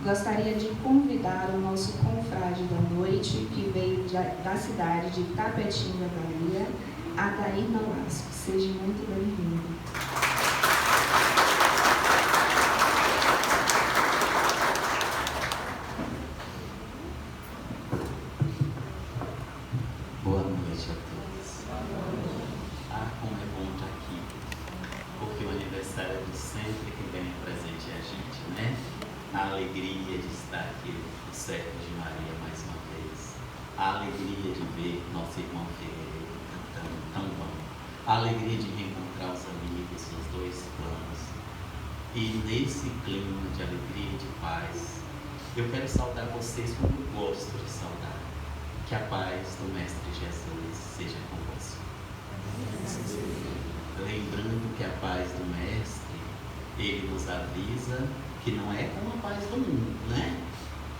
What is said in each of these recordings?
Gostaria de convidar o nosso confrade da noite, que veio da cidade de Tapetinga, Bahia, Adair Nolasco. Seja muito bem-vindo. Boa noite a todos. Como é bom estar aqui, porque o aniversário do sempre que ganha presente é a gente, né? A alegria de estar aqui no Servo de Maria mais uma vez, a alegria de ver nosso irmão Ferreira cantando tão bom, a alegria de reencontrar os amigos nos dois planos. E nesse clima de alegria e de paz, eu quero saudar vocês como eu gosto de saudar. Que a paz do Mestre Jesus seja convosco. Lembrando que a paz do Mestre, ele nos avisa que não é como a paz do mundo, né?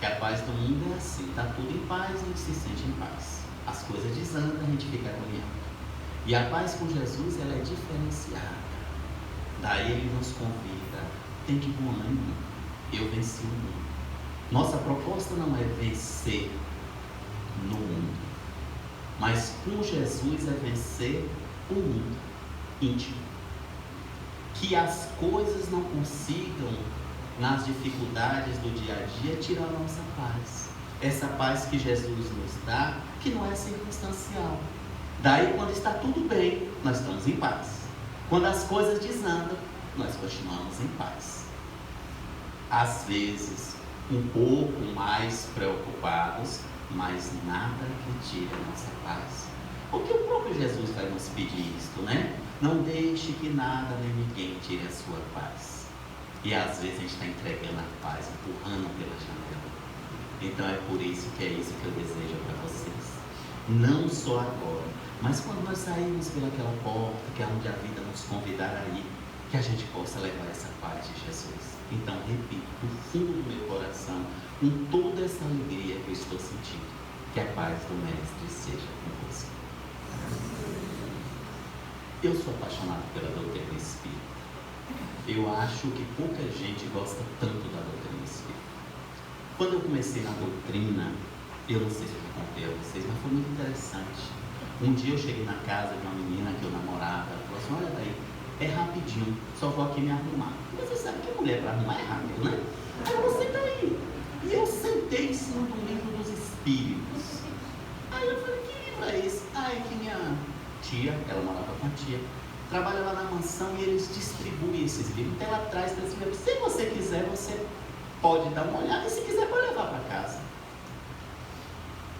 Que a paz do mundo é assim, tá tudo em paz, a gente se sente em paz. As coisas desandam, a gente fica agoniado. E a paz com Jesus, ela é diferenciada. Daí ele nos convida, tem de bom ânimo, eu venci o mundo. Nossa proposta não é vencer no mundo, mas com Jesus é vencer o mundo íntimo, que as coisas não consigam nas dificuldades do dia a dia tirar a nossa paz, essa paz que Jesus nos dá, que não é circunstancial. Daí quando está tudo bem, nós estamos em paz, quando as coisas desandam, nós continuamos em paz, às vezes um pouco mais preocupados, mas nada que tire a nossa paz. Porque o próprio Jesus vai nos pedir isto, né? Não deixe que nada nem ninguém tire a sua paz. E às vezes a gente está entregando a paz, empurrando pela janela. Então é por isso que é isso que eu desejo para vocês. Não só agora, mas quando nós sairmos pelaquela porta, que é onde a vida nos convidar a ir, que a gente possa levar essa paz de Jesus. Então repito, do fundo do meu coração, com toda essa alegria que eu estou sentindo, que a paz do Mestre seja convosco. Eu sou apaixonado pela doutrina espírita. Eu acho que pouca gente gosta tanto da doutrina espírita. Quando eu comecei na doutrina, eu não sei se eu já contei a vocês, mas foi muito interessante. Um dia eu cheguei na casa de uma menina que eu namorava, ela falou assim: olha daí, é rapidinho, só vou aqui me arrumar. E você sabe que mulher para arrumar é rápido, né? Aí eu falei: senta aí. E eu sentei em cima do livro dos Espíritos. Aí eu falei: que livro é esse? É que minha tia, ela morava com a tia, trabalha lá na mansão e eles distribuem esses livros. Então ela traz para esse livro. Se você quiser, você pode dar uma olhada, e se quiser, pode levar para casa.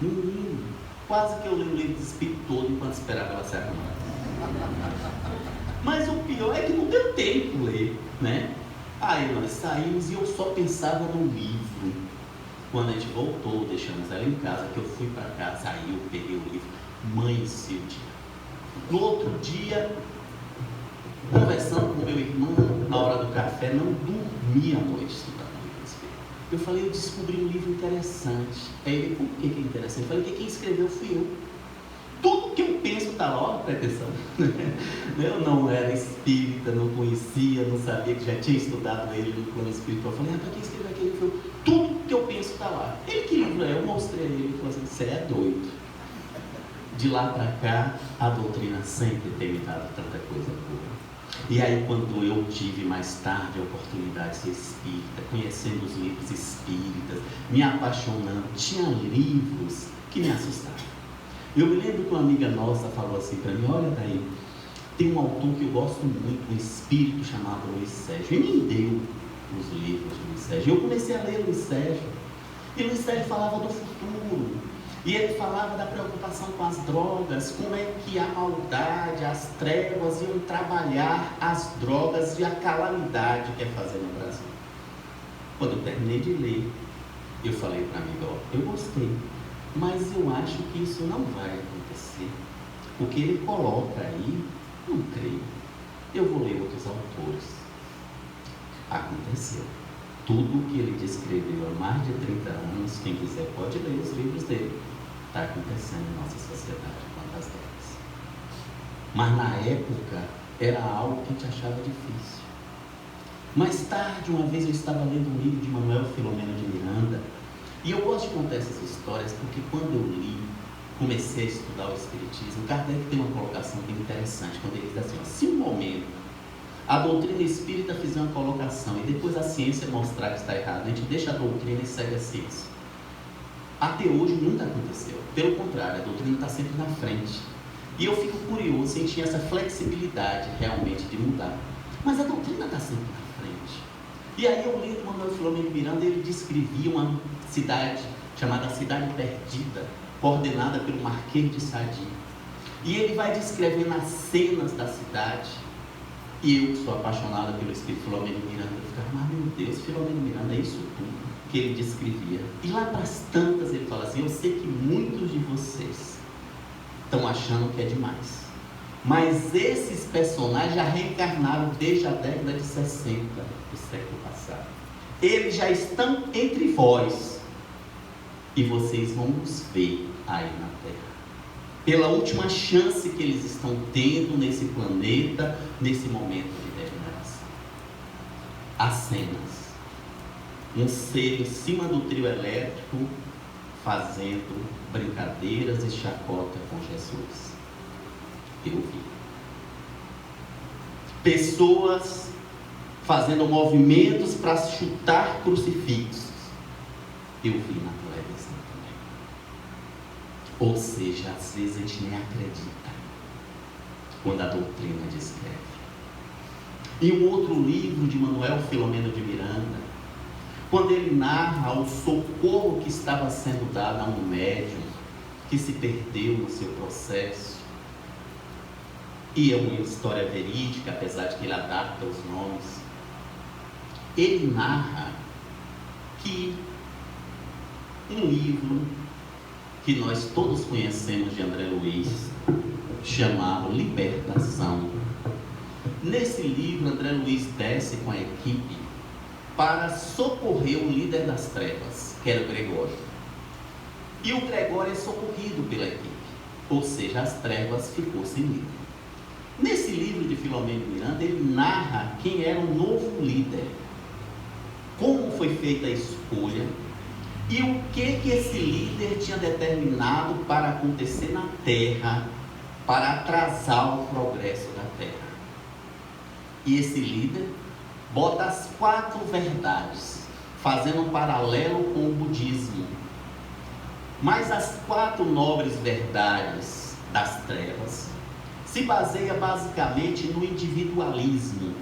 Menino, quase que eu li o livro do Espírito todo enquanto esperava ela se arrumar. Mas o pior é que não deu tempo ler, né? Aí nós saímos e eu só pensava no livro. Quando a gente voltou, deixamos ela em casa, que eu fui para casa, aí eu peguei o livro, amanheceu o dia. No outro dia, conversando com meu irmão, na hora do café, não dormi à noite estudando o livro espírita. Eu falei: eu descobri um livro interessante. Aí ele: por que é interessante? Eu falei: porque quem escreveu fui eu. Tudo que eu penso está lá, olha, presta atenção. Eu não era espírita, não conhecia, não sabia, que já tinha estudado ele no plano espiritual. Eu falei: para quem escreveu aquele livro? Tudo que eu penso está lá. Ele: que livro é? Eu mostrei a ele, ele falou assim: você é doido. De lá para cá, a doutrina sempre tem me dado tanta coisa boa. E aí, quando eu tive mais tarde a oportunidade de ser espírita, conhecendo os livros espíritas, me apaixonando, tinha livros que me assustavam. Eu me lembro que uma amiga nossa falou assim para mim: olha daí, tem um autor que eu gosto muito, um espírito chamado Luiz Sérgio, e me deu os livros de Luiz Sérgio. Eu comecei a ler Luiz Sérgio, e Luiz Sérgio falava do futuro, e ele falava da preocupação com as drogas, como é que a maldade, as trevas iam trabalhar as drogas e a calamidade que é fazer no Brasil. Quando eu terminei de ler, eu falei para a amiga: ó, eu gostei, mas eu acho que isso não vai acontecer. O que ele coloca aí, não creio. Eu vou ler outros autores. Aconteceu. Tudo o que ele descreveu há mais de 30 anos, quem quiser pode ler os livros dele. Está acontecendo em nossa sociedade quanto às drogas. Mas na época era algo que a gente achava difícil. Mais tarde, uma vez eu estava lendo um livro de Manuel Filomeno de Miranda, E eu gosto de contar essas histórias porque quando eu li, comecei a estudar o Espiritismo, Kardec tem uma colocação bem interessante, quando ele diz assim, ó, se um momento a doutrina espírita fizer uma colocação e depois a ciência mostrar que está errado, a gente deixa a doutrina e segue a ciência. Até hoje nunca aconteceu. Pelo contrário, a doutrina está sempre na frente. E eu fico curioso se a gente tinha essa flexibilidade realmente de mudar. Mas a doutrina está sempre na frente. E aí eu li Manuel Filomeno de Miranda, ele descrevia uma cidade chamada Cidade Perdida, coordenada pelo Marquês de Sade. E ele vai descrevendo as cenas da cidade. E eu, que sou apaixonada pelo espírito Filomeno de Miranda, eu ficava, mas meu Deus, Filomeno de Miranda é isso tudo que ele descrevia. E lá para as tantas ele fala assim, eu sei que muitos de vocês estão achando que é demais, mas esses personagens já reencarnaram desde a década de 60 do século passado. Eles já estão entre vós e vocês vão os ver aí na Terra. Pela última chance que eles estão tendo nesse planeta, nesse momento de degeneração. As cenas. Um ser em cima do trio elétrico, fazendo brincadeiras e chacota com Jesus. Eu vi. Pessoas fazendo movimentos para chutar crucifixos. Eu vi na televisão também. Ou seja, às vezes a gente nem acredita quando a doutrina descreve. E um outro livro de Manuel Filomeno de Miranda, quando ele narra o socorro que estava sendo dado a um médium que se perdeu no seu processo, e é uma história verídica, apesar de que ele adapta os nomes, ele narra que um livro que nós todos conhecemos de André Luiz, chamado Libertação. Nesse livro, André Luiz desce com a equipe para socorrer o líder das trevas, que era o Gregório. E o Gregório é socorrido pela equipe, ou seja, as trevas ficou sem líder. Nesse livro de Filomeno de Miranda, ele narra quem era o novo líder, como foi feita a escolha e o que esse líder tinha determinado para acontecer na Terra, para atrasar o progresso da Terra. E esse líder bota as 4 verdades, fazendo um paralelo com o budismo. Mas as 4 nobres verdades das trevas se baseia basicamente no individualismo.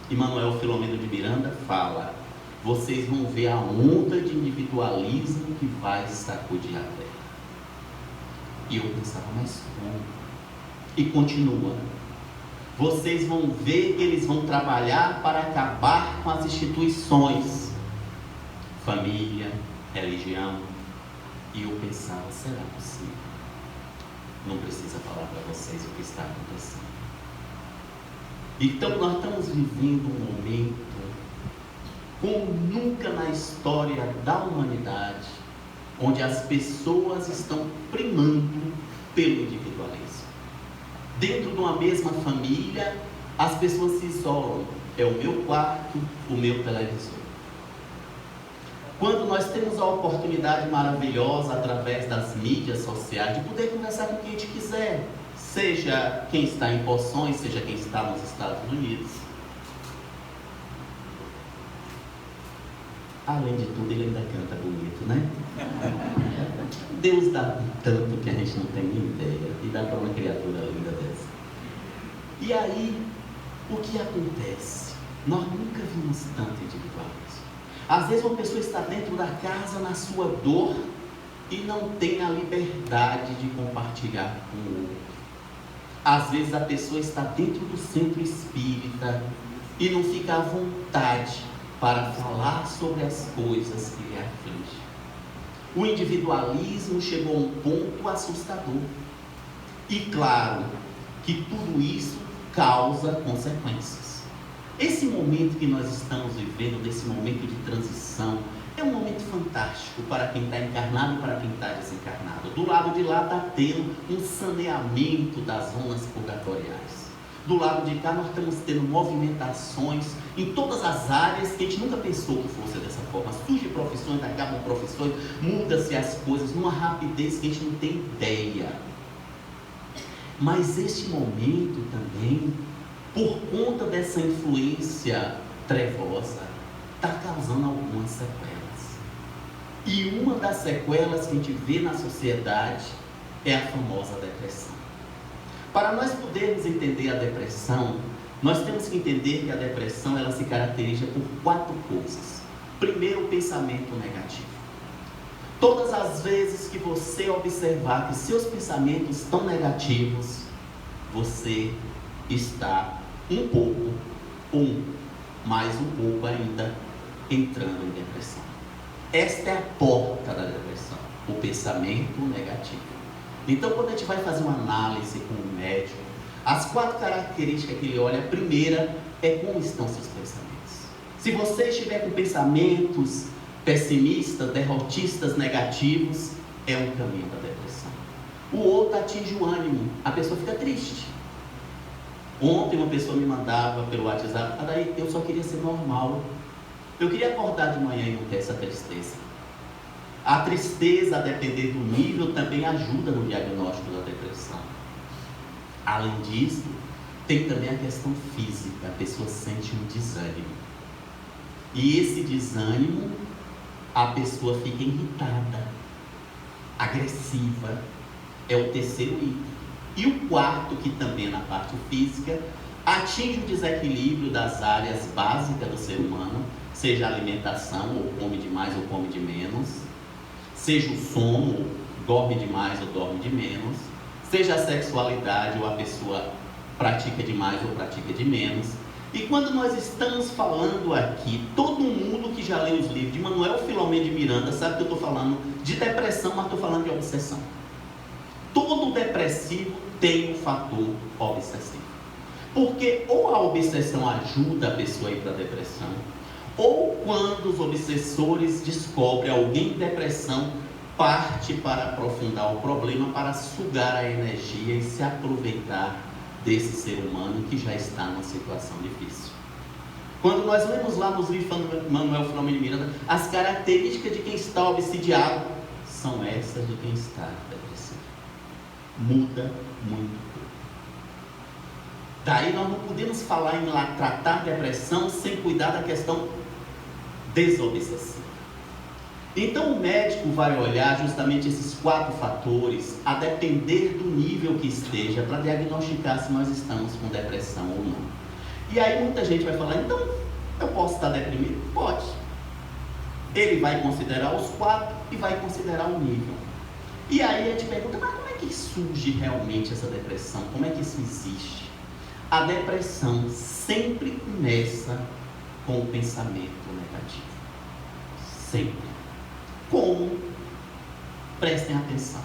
E Manuel Filomeno de Miranda fala, vocês vão ver a onda de individualismo que vai sacudir a Terra. E eu pensava, mas como? E continua. Vocês vão ver que eles vão trabalhar para acabar com as instituições, família, religião. E eu pensava, será possível? Não precisa falar para vocês o que está acontecendo. Então nós estamos vivendo um momento como nunca na história da humanidade, onde as pessoas estão primando pelo individualismo. Dentro de uma mesma família, as pessoas se isolam. É o meu quarto, o meu televisor. Quando nós temos a oportunidade maravilhosa, através das mídias sociais, de poder conversar com quem a gente quiser, seja quem está em Poções, seja quem está nos Estados Unidos. Além de tudo, ele ainda canta bonito, né? Deus dá tanto que a gente não tem nem ideia, e dá para uma criatura linda dessa. E aí, o que acontece? Nós nunca vimos tanto individualismo. Às vezes uma pessoa está dentro da casa na sua dor e não tem a liberdade de compartilhar com o outro. Às vezes a pessoa está dentro do centro espírita e não fica à vontade para falar sobre as coisas que lhe afligem. O individualismo chegou a um ponto assustador. E claro que tudo isso causa consequências. Esse momento que nós estamos vivendo, desse momento de transição, é um momento fantástico para quem está encarnado e para quem está desencarnado. Do lado de lá está tendo um saneamento das zonas purgatoriais. do lado de cá nós estamos tendo movimentações em todas as áreas que a gente nunca pensou que fosse dessa forma. Surgem profissões, acabam profissões, muda-se as coisas numa rapidez que a gente não tem ideia. Mas este momento também, por conta dessa influência trevosa, está causando algumas sequelas. E uma das sequelas que a gente vê na sociedade é a famosa depressão. Para nós podermos entender a depressão, nós temos que entender que a depressão ela se caracteriza por 4 coisas. Primeiro, o pensamento negativo. Todas as vezes que você observar que seus pensamentos estão negativos, você está um pouco, ou mais um pouco ainda, entrando em depressão. Esta é a porta da depressão, o pensamento negativo. Então, quando a gente vai fazer uma análise com o médico, as 4 características que ele olha, a primeira é como estão seus pensamentos. Se você estiver com pensamentos pessimistas, derrotistas, negativos, é um caminho da depressão. O outro atinge o ânimo, a pessoa fica triste. Ontem uma pessoa me mandava pelo WhatsApp, daí eu só queria ser normal. Eu queria acordar de manhã e não ter essa tristeza. A tristeza, a depender do nível, também ajuda no diagnóstico da depressão. Além disso, tem também a questão física. A pessoa sente um desânimo. E esse desânimo, a pessoa fica irritada, agressiva. É o terceiro item. E o quarto, que também é na parte física, atinge o desequilíbrio das áreas básicas do ser humano, seja a alimentação, ou come demais ou come de menos, seja o sono, ou dorme demais ou dorme de menos, seja a sexualidade, ou a pessoa pratica demais ou pratica de menos. E quando nós estamos falando aqui, todo mundo que já leu os livros de Manuel Filomeno de Miranda sabe que eu estou falando de depressão, mas estou falando de obsessão. Todo depressivo tem um fator obsessivo. Porque ou a obsessão ajuda a pessoa a ir para a depressão, ou quando os obsessores descobrem alguém em depressão, parte para aprofundar o problema, para sugar a energia e se aproveitar desse ser humano que já está numa situação difícil. Quando nós lemos lá nos livros de Manuel Filomeno de Miranda, as características de quem está obsidiado são essas de quem está depressivo. Muda muito. Daí nós não podemos falar em lá tratar depressão sem cuidar da questão desobsessiva. Então o médico vai olhar justamente esses 4 fatores, a depender do nível que esteja, para diagnosticar se nós estamos com depressão ou não. E aí muita gente vai falar, então eu posso estar deprimido? Pode. Ele vai considerar os 4 e vai considerar o nível. E aí a gente pergunta, mas como é que surge realmente essa depressão? Como é que isso existe? A depressão sempre começa com o pensamento negativo. Sempre. Como? Prestem atenção.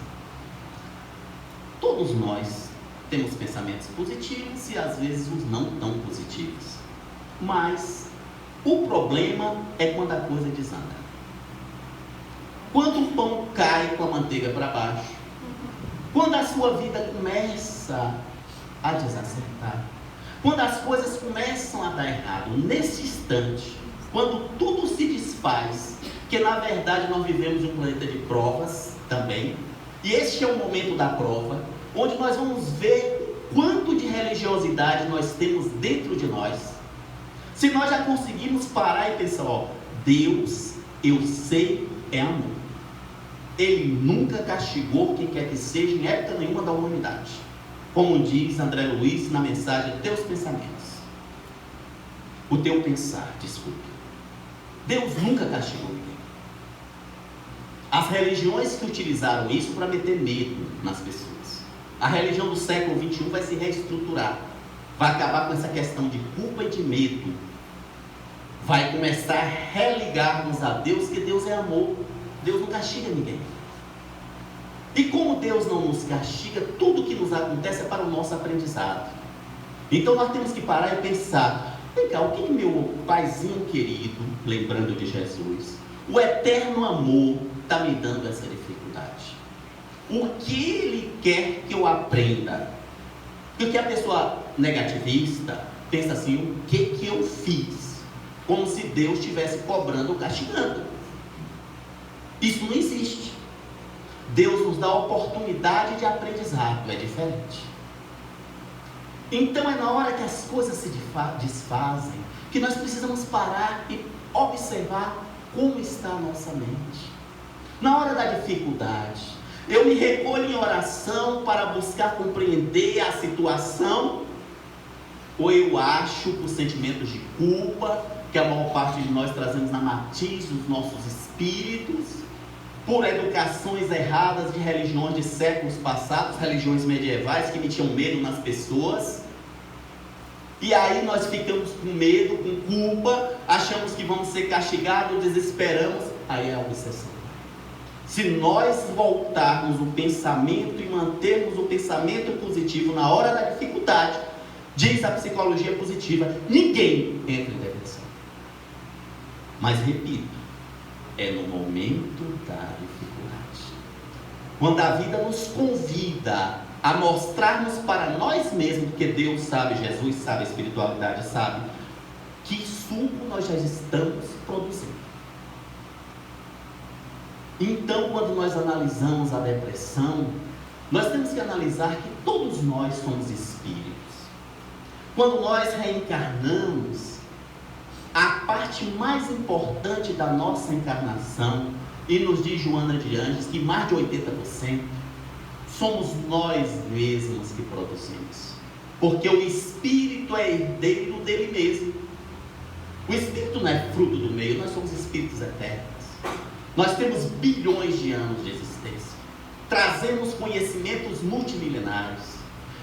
Todos nós temos pensamentos positivos e às vezes os não tão positivos. Mas o problema é quando a coisa desanda. Quando o pão cai com a manteiga para baixo. Quando a sua vida começa a desacertar. Quando as coisas começam a dar errado. Nesse instante, quando tudo se desfaz, que na verdade nós vivemos em um planeta de provas também, e este é o momento da prova, onde nós vamos ver o quanto de religiosidade nós temos dentro de nós. Se nós já conseguimos parar e pensar, Deus, eu sei, é amor. Ele nunca castigou quem quer que seja em época nenhuma da humanidade. Como diz André Luiz na mensagem, teus pensamentos. O teu pensar, desculpe. Deus nunca castigou ninguém. As religiões que utilizaram isso para meter medo nas pessoas. A religião do século XXI vai se reestruturar. Vai acabar com essa questão de culpa e de medo. Vai começar a religar-nos a Deus, que Deus é amor. Deus não castiga ninguém. E como Deus não nos castiga, tudo que nos acontece é para o nosso aprendizado. Então nós temos que parar e pensar, legal, o que meu paizinho querido, lembrando de Jesus, o eterno amor está me dando essa dificuldade? O que Ele quer que eu aprenda? Porque a pessoa negativista pensa assim: o que eu fiz? Como se Deus estivesse cobrando ou castigando. Isso não existe. Deus nos dá a oportunidade de aprendizado, é diferente. Então é na hora que as coisas se desfazem que nós precisamos parar e observar como está a nossa mente. Na hora da dificuldade, eu me recolho em oração para buscar compreender a situação, ou eu acho por sentimentos de culpa, que a maior parte de nós trazemos na matiz dos nossos espíritos, por educações erradas de religiões de séculos passados, religiões medievais que metiam medo nas pessoas, e aí nós ficamos com medo, com culpa, achamos que vamos ser castigados, desesperamos, aí é a obsessão. Se nós voltarmos o pensamento e mantermos o pensamento positivo na hora da dificuldade, diz a psicologia positiva, ninguém entra em depressão. Mas repito, é no momento da dificuldade, quando a vida nos convida a mostrarmos para nós mesmos, porque Deus sabe, Jesus sabe, a espiritualidade sabe, que suco nós já estamos produzindo. Então, quando nós analisamos a depressão, nós temos que analisar que todos nós somos espíritos. Quando nós reencarnamos, a parte mais importante da nossa encarnação, e nos diz Joana de Anjos que mais de 80% somos nós mesmos que produzimos, porque o espírito é herdeiro dele mesmo. O espírito não é fruto do meio, nós somos espíritos eternos. Nós temos bilhões de anos de existência, trazemos conhecimentos multimilenários,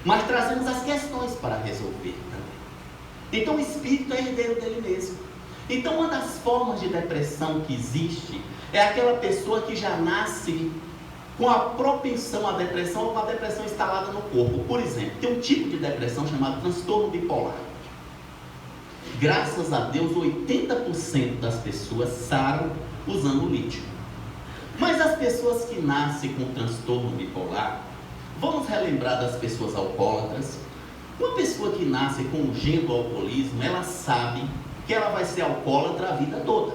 mas trazemos as questões para resolver também. Então o espírito é herdeiro dele mesmo. Então uma das formas de depressão que existe é aquela pessoa que já nasce com a propensão à depressão ou com a depressão instalada no corpo. Por exemplo, tem um tipo de depressão chamado transtorno bipolar. Graças a Deus, 80% das pessoas saram usando lítio. Mas as pessoas que nascem com transtorno bipolar, vamos relembrar das pessoas alcoólatras. Uma pessoa que nasce com o gene do alcoolismo, ela sabe que ela vai ser alcoólatra a vida toda,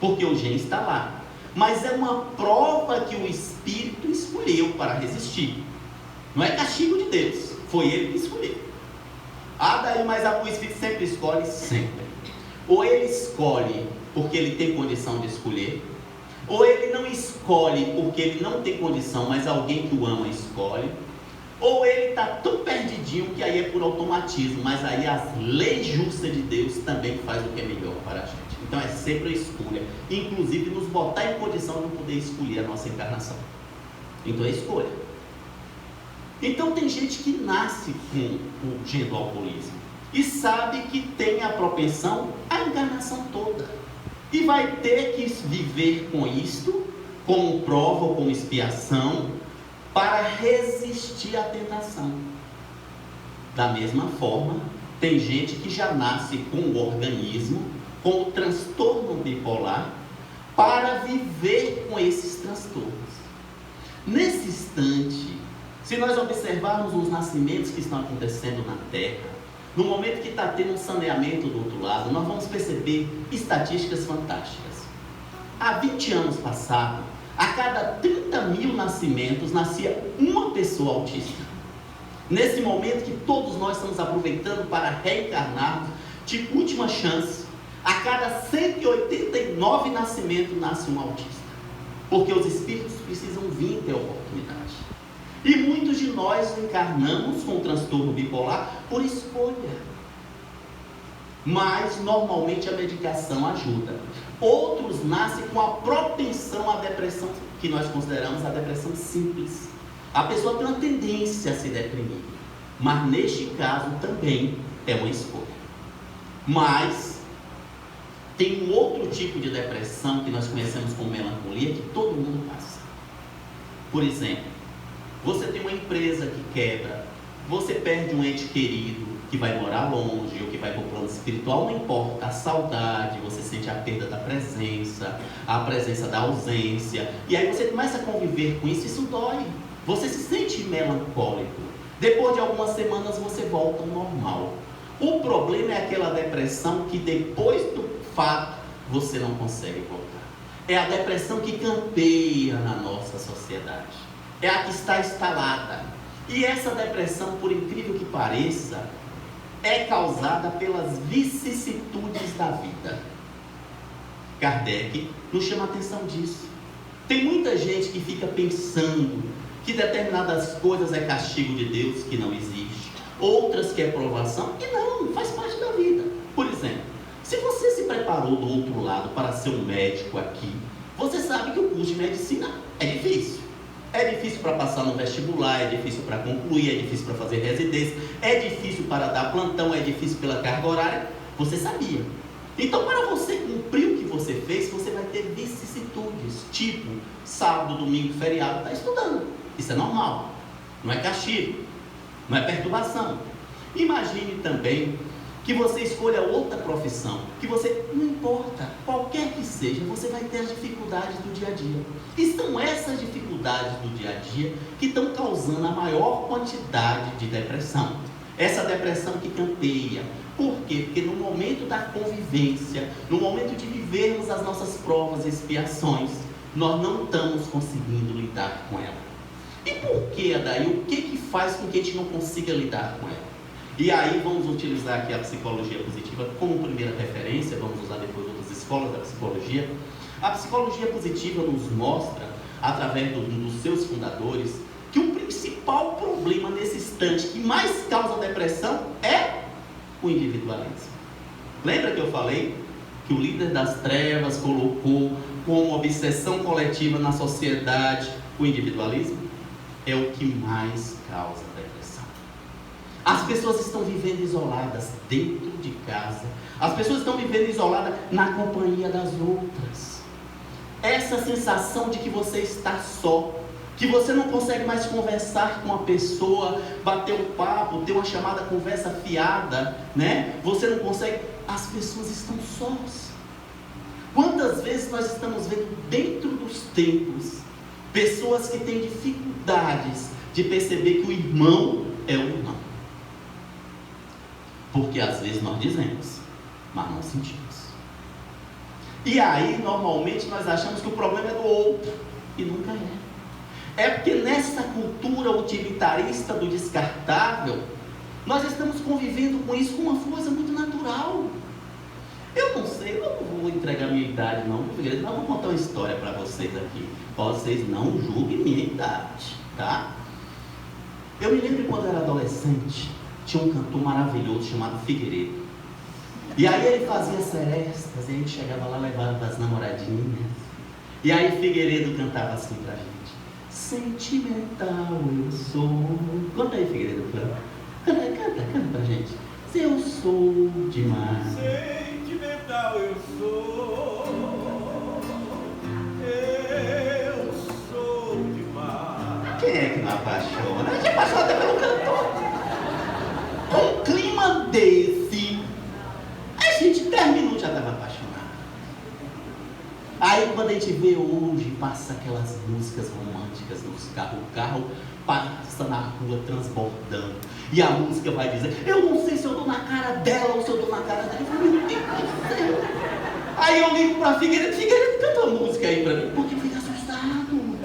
porque o gene está lá. Mas é uma prova que o espírito escolheu para resistir. Não é castigo de Deus, foi ele que escolheu. Daí, mas o espírito sempre escolhe, sempre. Ou ele escolhe porque ele tem condição de escolher, ou ele não escolhe porque ele não tem condição, mas alguém que o ama escolhe, ou ele está tão perdidinho que aí é por automatismo, mas aí as leis justas de Deus também faz o que é melhor para a gente. Então é sempre a escolha, inclusive nos botar em condição de poder escolher a nossa encarnação. Então é escolha. Então tem gente que nasce com o gene do alcoolismo e sabe que tem a propensão à encarnação toda. E vai ter que viver com isto, como prova ou como expiação, para resistir à tentação. Da mesma forma, tem gente que já nasce com o organismo, com o transtorno bipolar, para viver com esses transtornos. Nesse instante, se nós observarmos os nascimentos que estão acontecendo na Terra, no momento que está tendo um saneamento do outro lado, nós vamos perceber estatísticas fantásticas. Há 20 anos passados, a cada 30 mil nascimentos, nascia uma pessoa autista. Nesse momento que todos nós estamos aproveitando para reencarnar, tipo última chance, a cada 189 nascimentos nasce um autista. Porque os espíritos precisam vir ter oportunidade. E muitos de nós encarnamos com transtorno bipolar por escolha. Mas normalmente a medicação ajuda. Outros nascem com a propensão à depressão, que nós consideramos a depressão simples. A pessoa tem uma tendência a se deprimir. Mas neste caso também é uma escolha. Mas tem um outro tipo de depressão que nós conhecemos como melancolia, que todo mundo passa. Por exemplo, você tem uma empresa que quebra, você perde um ente querido que vai morar longe ou que vai para o plano espiritual, não importa, a saudade, você sente a perda da presença, a presença da ausência, e aí você começa a conviver com isso, isso dói, você se sente melancólico, Depois de algumas semanas você volta ao normal. O problema é aquela depressão que depois do fato você não consegue voltar. É a depressão que campeia na nossa sociedade. É a que está instalada. E essa depressão, por incrível que pareça, é causada pelas vicissitudes da vida. Kardec nos chama a atenção disso. Tem muita gente que fica pensando que determinadas coisas é castigo de Deus, que não existe. Outras que é provação, e não, faz parte da vida. Por exemplo, se você se preparou do outro lado para ser um médico aqui, você sabe que o curso de medicina é difícil. É difícil para passar no vestibular, é difícil para concluir, é difícil para fazer residência, é difícil para dar plantão, é difícil pela carga horária. Você sabia. Então, para você cumprir o que você fez, você vai ter vicissitudes, tipo sábado, domingo, feriado, está estudando. Isso é normal, não é castigo, não é perturbação. Imagine também que você escolha outra profissão, que você, não importa, qualquer que seja, você vai ter as dificuldades do dia a dia. E são essas dificuldades do dia a dia que estão causando a maior quantidade de depressão. Essa depressão que campeia. Por quê? Porque no momento da convivência, no momento de vivermos as nossas provas e expiações, nós não estamos conseguindo lidar com ela. E por que, Adair? O que faz com que a gente não consiga lidar com ela? E aí vamos utilizar aqui a psicologia positiva como primeira referência, vamos usar depois outras escolas da psicologia. A psicologia positiva nos mostra, através dos seus fundadores, que o principal problema nesse instante que mais causa depressão é o individualismo. Lembra que eu falei que o líder das trevas colocou como obsessão coletiva na sociedade o individualismo? É o que mais causa depressão. As pessoas estão vivendo isoladas dentro de casa. As pessoas estão vivendo isoladas na companhia das outras. Essa sensação de que você está só, que você não consegue mais conversar com a pessoa, bater um papo, ter uma chamada conversa fiada, né? Você não consegue. As pessoas estão sós. Quantas vezes nós estamos vendo dentro dos templos pessoas que têm dificuldades de perceber que o irmão é o irmão? Porque às vezes nós dizemos, mas não sentimos. E aí, normalmente, nós achamos que o problema é do outro, e nunca é. É porque nessa cultura utilitarista do descartável, nós estamos convivendo com isso com uma força muito natural. Eu não sei, eu não vou entregar minha idade não, mas eu vou contar uma história para vocês aqui. Vocês não julguem minha idade, tá? Eu me lembro quando eu era adolescente, tinha um cantor maravilhoso chamado Figueiredo. E aí ele fazia serestas, e a gente chegava lá, levava as namoradinhas. E aí Figueiredo cantava assim pra gente: sentimental eu sou. Conta aí, Figueiredo, canta pra gente. Se eu sou demais. Sentimental eu sou. Eu sou demais. Quem é que não apaixona? A gente apaixona até pelo cantor. Com um clima desse, a gente 10 minutos já estava apaixonado. Aí quando a gente vê hoje, passa aquelas músicas românticas nos carros, o carro passa na rua transbordando, e a música vai dizer, eu não sei se eu dou na cara dela ou se eu dou na cara dela. Eu falo, meu Deus do céu. Aí eu ligo pra Figueiredo, canta a música aí pra mim, porque eu fico assustado.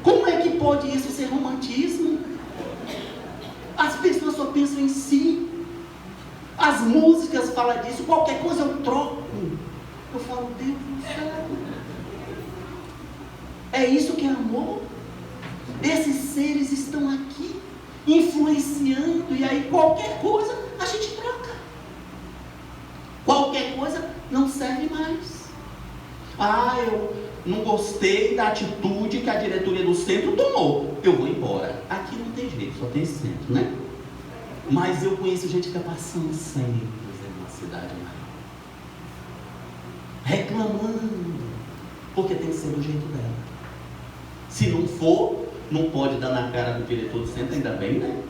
Como é que pode isso ser romantismo? As pessoas só pensam em si. As músicas falam disso, qualquer coisa eu troco. Eu falo, Deus do céu. É isso que é amor? Esses seres estão aqui, influenciando, e aí qualquer coisa a gente troca. Qualquer coisa não serve mais. Ah, eu não gostei da atitude que a diretoria do centro tomou, eu vou embora. Aqui não tem jeito, só tem centro, né? Mas eu conheço gente que está passando sempre na cidade maior, reclamando, porque tem que ser do jeito dela. Se não for, não pode dar na cara do diretor do centro, ainda bem, né?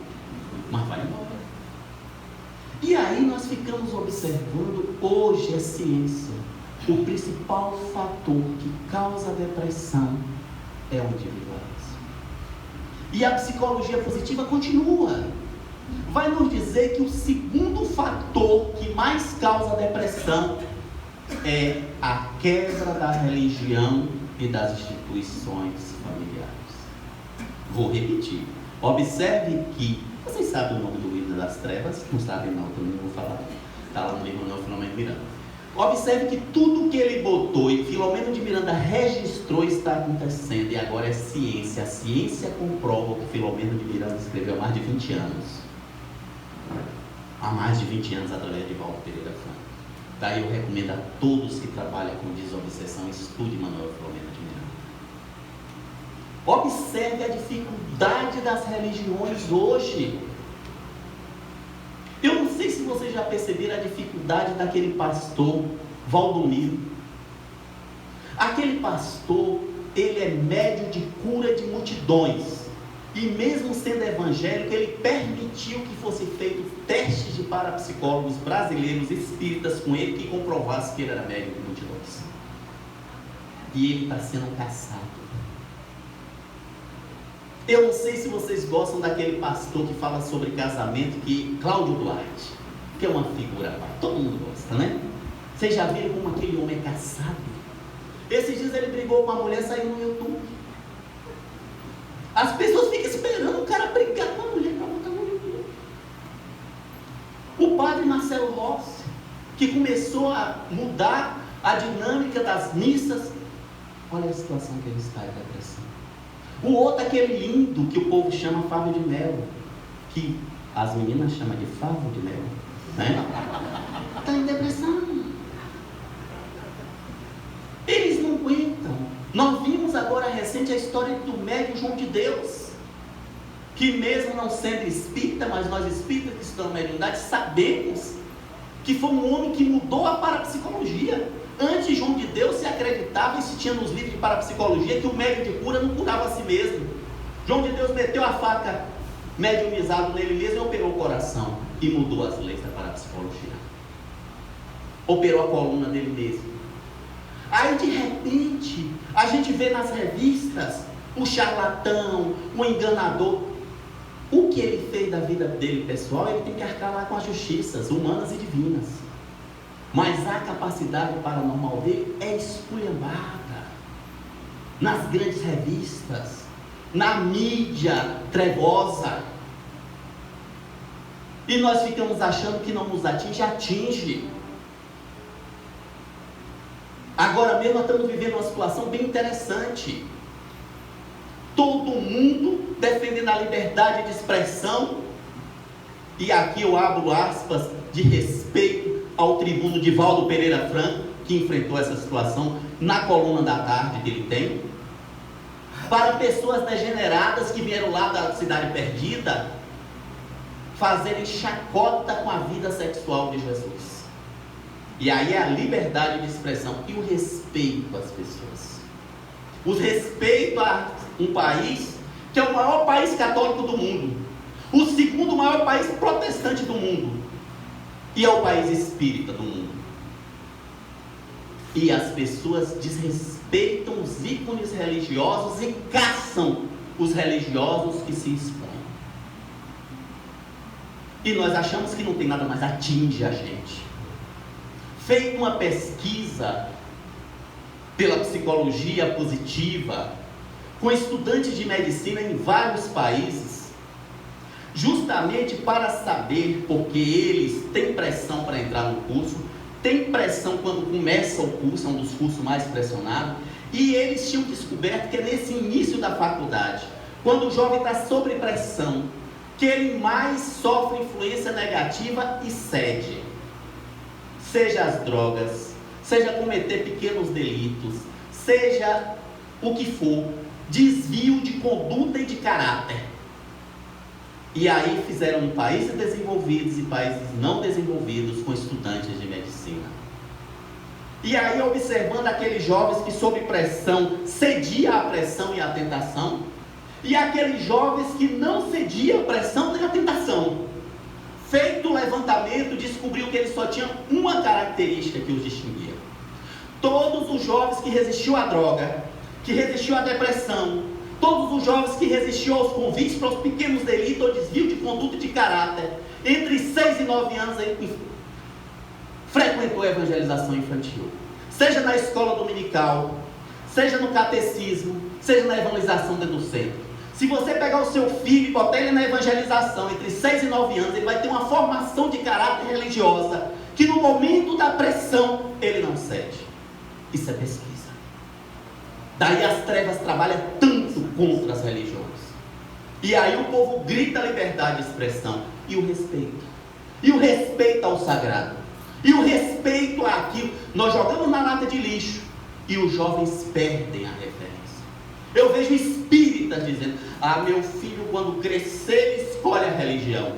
Mas vai embora. E aí nós ficamos observando, hoje é ciência, o principal fator que causa depressão é o individualismo. E a psicologia positiva continua. Vai nos dizer que o segundo fator que mais causa depressão é a quebra da religião e das instituições familiares. Vou repetir. Observe que, vocês sabem o nome do livro das trevas? Não sabem não, então não vou falar. Está lá no livro do Filomeno de Miranda. Observe que tudo que ele botou e Filomeno de Miranda registrou está acontecendo. E agora é ciência. A ciência comprova o que Filomeno de Miranda escreveu há mais de 20 anos. Há mais de 20 anos através de Valdo Pereira Franco. Daí eu recomendo a todos que trabalham com desobsessão, estude Manuel Filomeno de Miranda. Observe a dificuldade das religiões hoje. Eu não sei se vocês já perceberam a dificuldade daquele pastor Valdomiro. Aquele pastor, ele é médio de cura de multidões. E mesmo sendo evangélico, ele permitiu que fosse feito testes de parapsicólogos brasileiros espíritas com ele que comprovasse que ele era médio de multidões. E ele está sendo caçado. Eu não sei se vocês gostam daquele pastor que fala sobre casamento, Cláudio Duarte, que é uma figura, todo mundo gosta, né? Vocês já viram como aquele homem é caçado? Esses dias ele brigou com uma mulher, saiu no YouTube. As pessoas ficam esperando o cara brigar com a mulher para botar no YouTube. O padre Marcelo Rossi, que começou a mudar a dinâmica das missas, olha a situação que ele está em depressão. O outro, aquele lindo que o povo chama favo de mel, que as meninas chamam de favo de mel, né? Está em depressão. Eles não aguentam. Nós vimos agora recente a história do médium João de Deus, que mesmo não sendo espírita, mas nós espíritas que estudamos mediunidade sabemos que foi um homem que mudou a parapsicologia. Antes João de Deus se acreditava e se tinha nos livros de parapsicologia que o médium de cura não curava a si mesmo. João de Deus meteu a faca mediumizado nele mesmo e operou o coração e mudou as leis da parapsicologia. Operou a coluna dele mesmo. Aí de repente a gente vê nas revistas o charlatão, o enganador. O que ele fez da vida dele pessoal, ele tem que arcar lá com as justiças humanas e divinas. Mas a capacidade paranormal dele é esculhambada nas grandes revistas, na mídia trevosa. E nós ficamos achando que não nos atinge, atinge. Agora mesmo nós estamos vivendo uma situação bem interessante. Todo mundo defendendo a liberdade de expressão. E aqui eu abro aspas de respeito ao tribuno Divaldo Pereira Franco, que enfrentou essa situação na coluna da tarde que ele tem. Para pessoas degeneradas que vieram lá da Cidade Perdida fazerem chacota com a vida sexual de Jesus. E aí é a liberdade de expressão e o respeito às pessoas. O respeito a um país que é o maior país católico do mundo, o segundo maior país protestante do mundo, e é o país espírita do mundo. E as pessoas desrespeitam os ícones religiosos e caçam os religiosos que se expõem. E nós achamos que não tem nada mais, atinge a gente. Feita uma pesquisa pela psicologia positiva, com estudantes de medicina em vários países, justamente para saber, porque eles têm pressão para entrar no curso, tem pressão quando começa o curso, é um dos cursos mais pressionados, e eles tinham descoberto que é nesse início da faculdade, quando o jovem está sob pressão, que ele mais sofre influência negativa e cede. Seja as drogas, seja cometer pequenos delitos, seja o que for, desvio de conduta e de caráter. E aí fizeram em países desenvolvidos e países não desenvolvidos com estudantes de medicina. E aí observando aqueles jovens que sob pressão cedia à pressão e à tentação, e aqueles jovens que não cediam à pressão nem à tentação. Feito o levantamento, descobriu que eles só tinham uma característica que os distinguia. Todos os jovens que resistiu à droga, que resistiu à depressão, Todos os jovens que resistiam aos convites para os pequenos delitos ou desvio de conduta e de caráter, entre 6 e 9 anos, frequentou a evangelização infantil. Seja na escola dominical, seja no catecismo, seja na evangelização dentro do centro. Se você pegar o seu filho e botar ele na evangelização entre 6 e 9 anos, ele vai ter uma formação de caráter religiosa, que no momento da pressão, ele não cede. Isso é pesquisa. Daí as trevas trabalham tanto contra as religiões. E aí o povo grita a liberdade de expressão. E o respeito. E o respeito ao sagrado. E o respeito àquilo. Nós jogamos na lata de lixo. E os jovens perdem a referência. Eu vejo espíritas dizendo: ah, meu filho quando crescer escolhe a religião.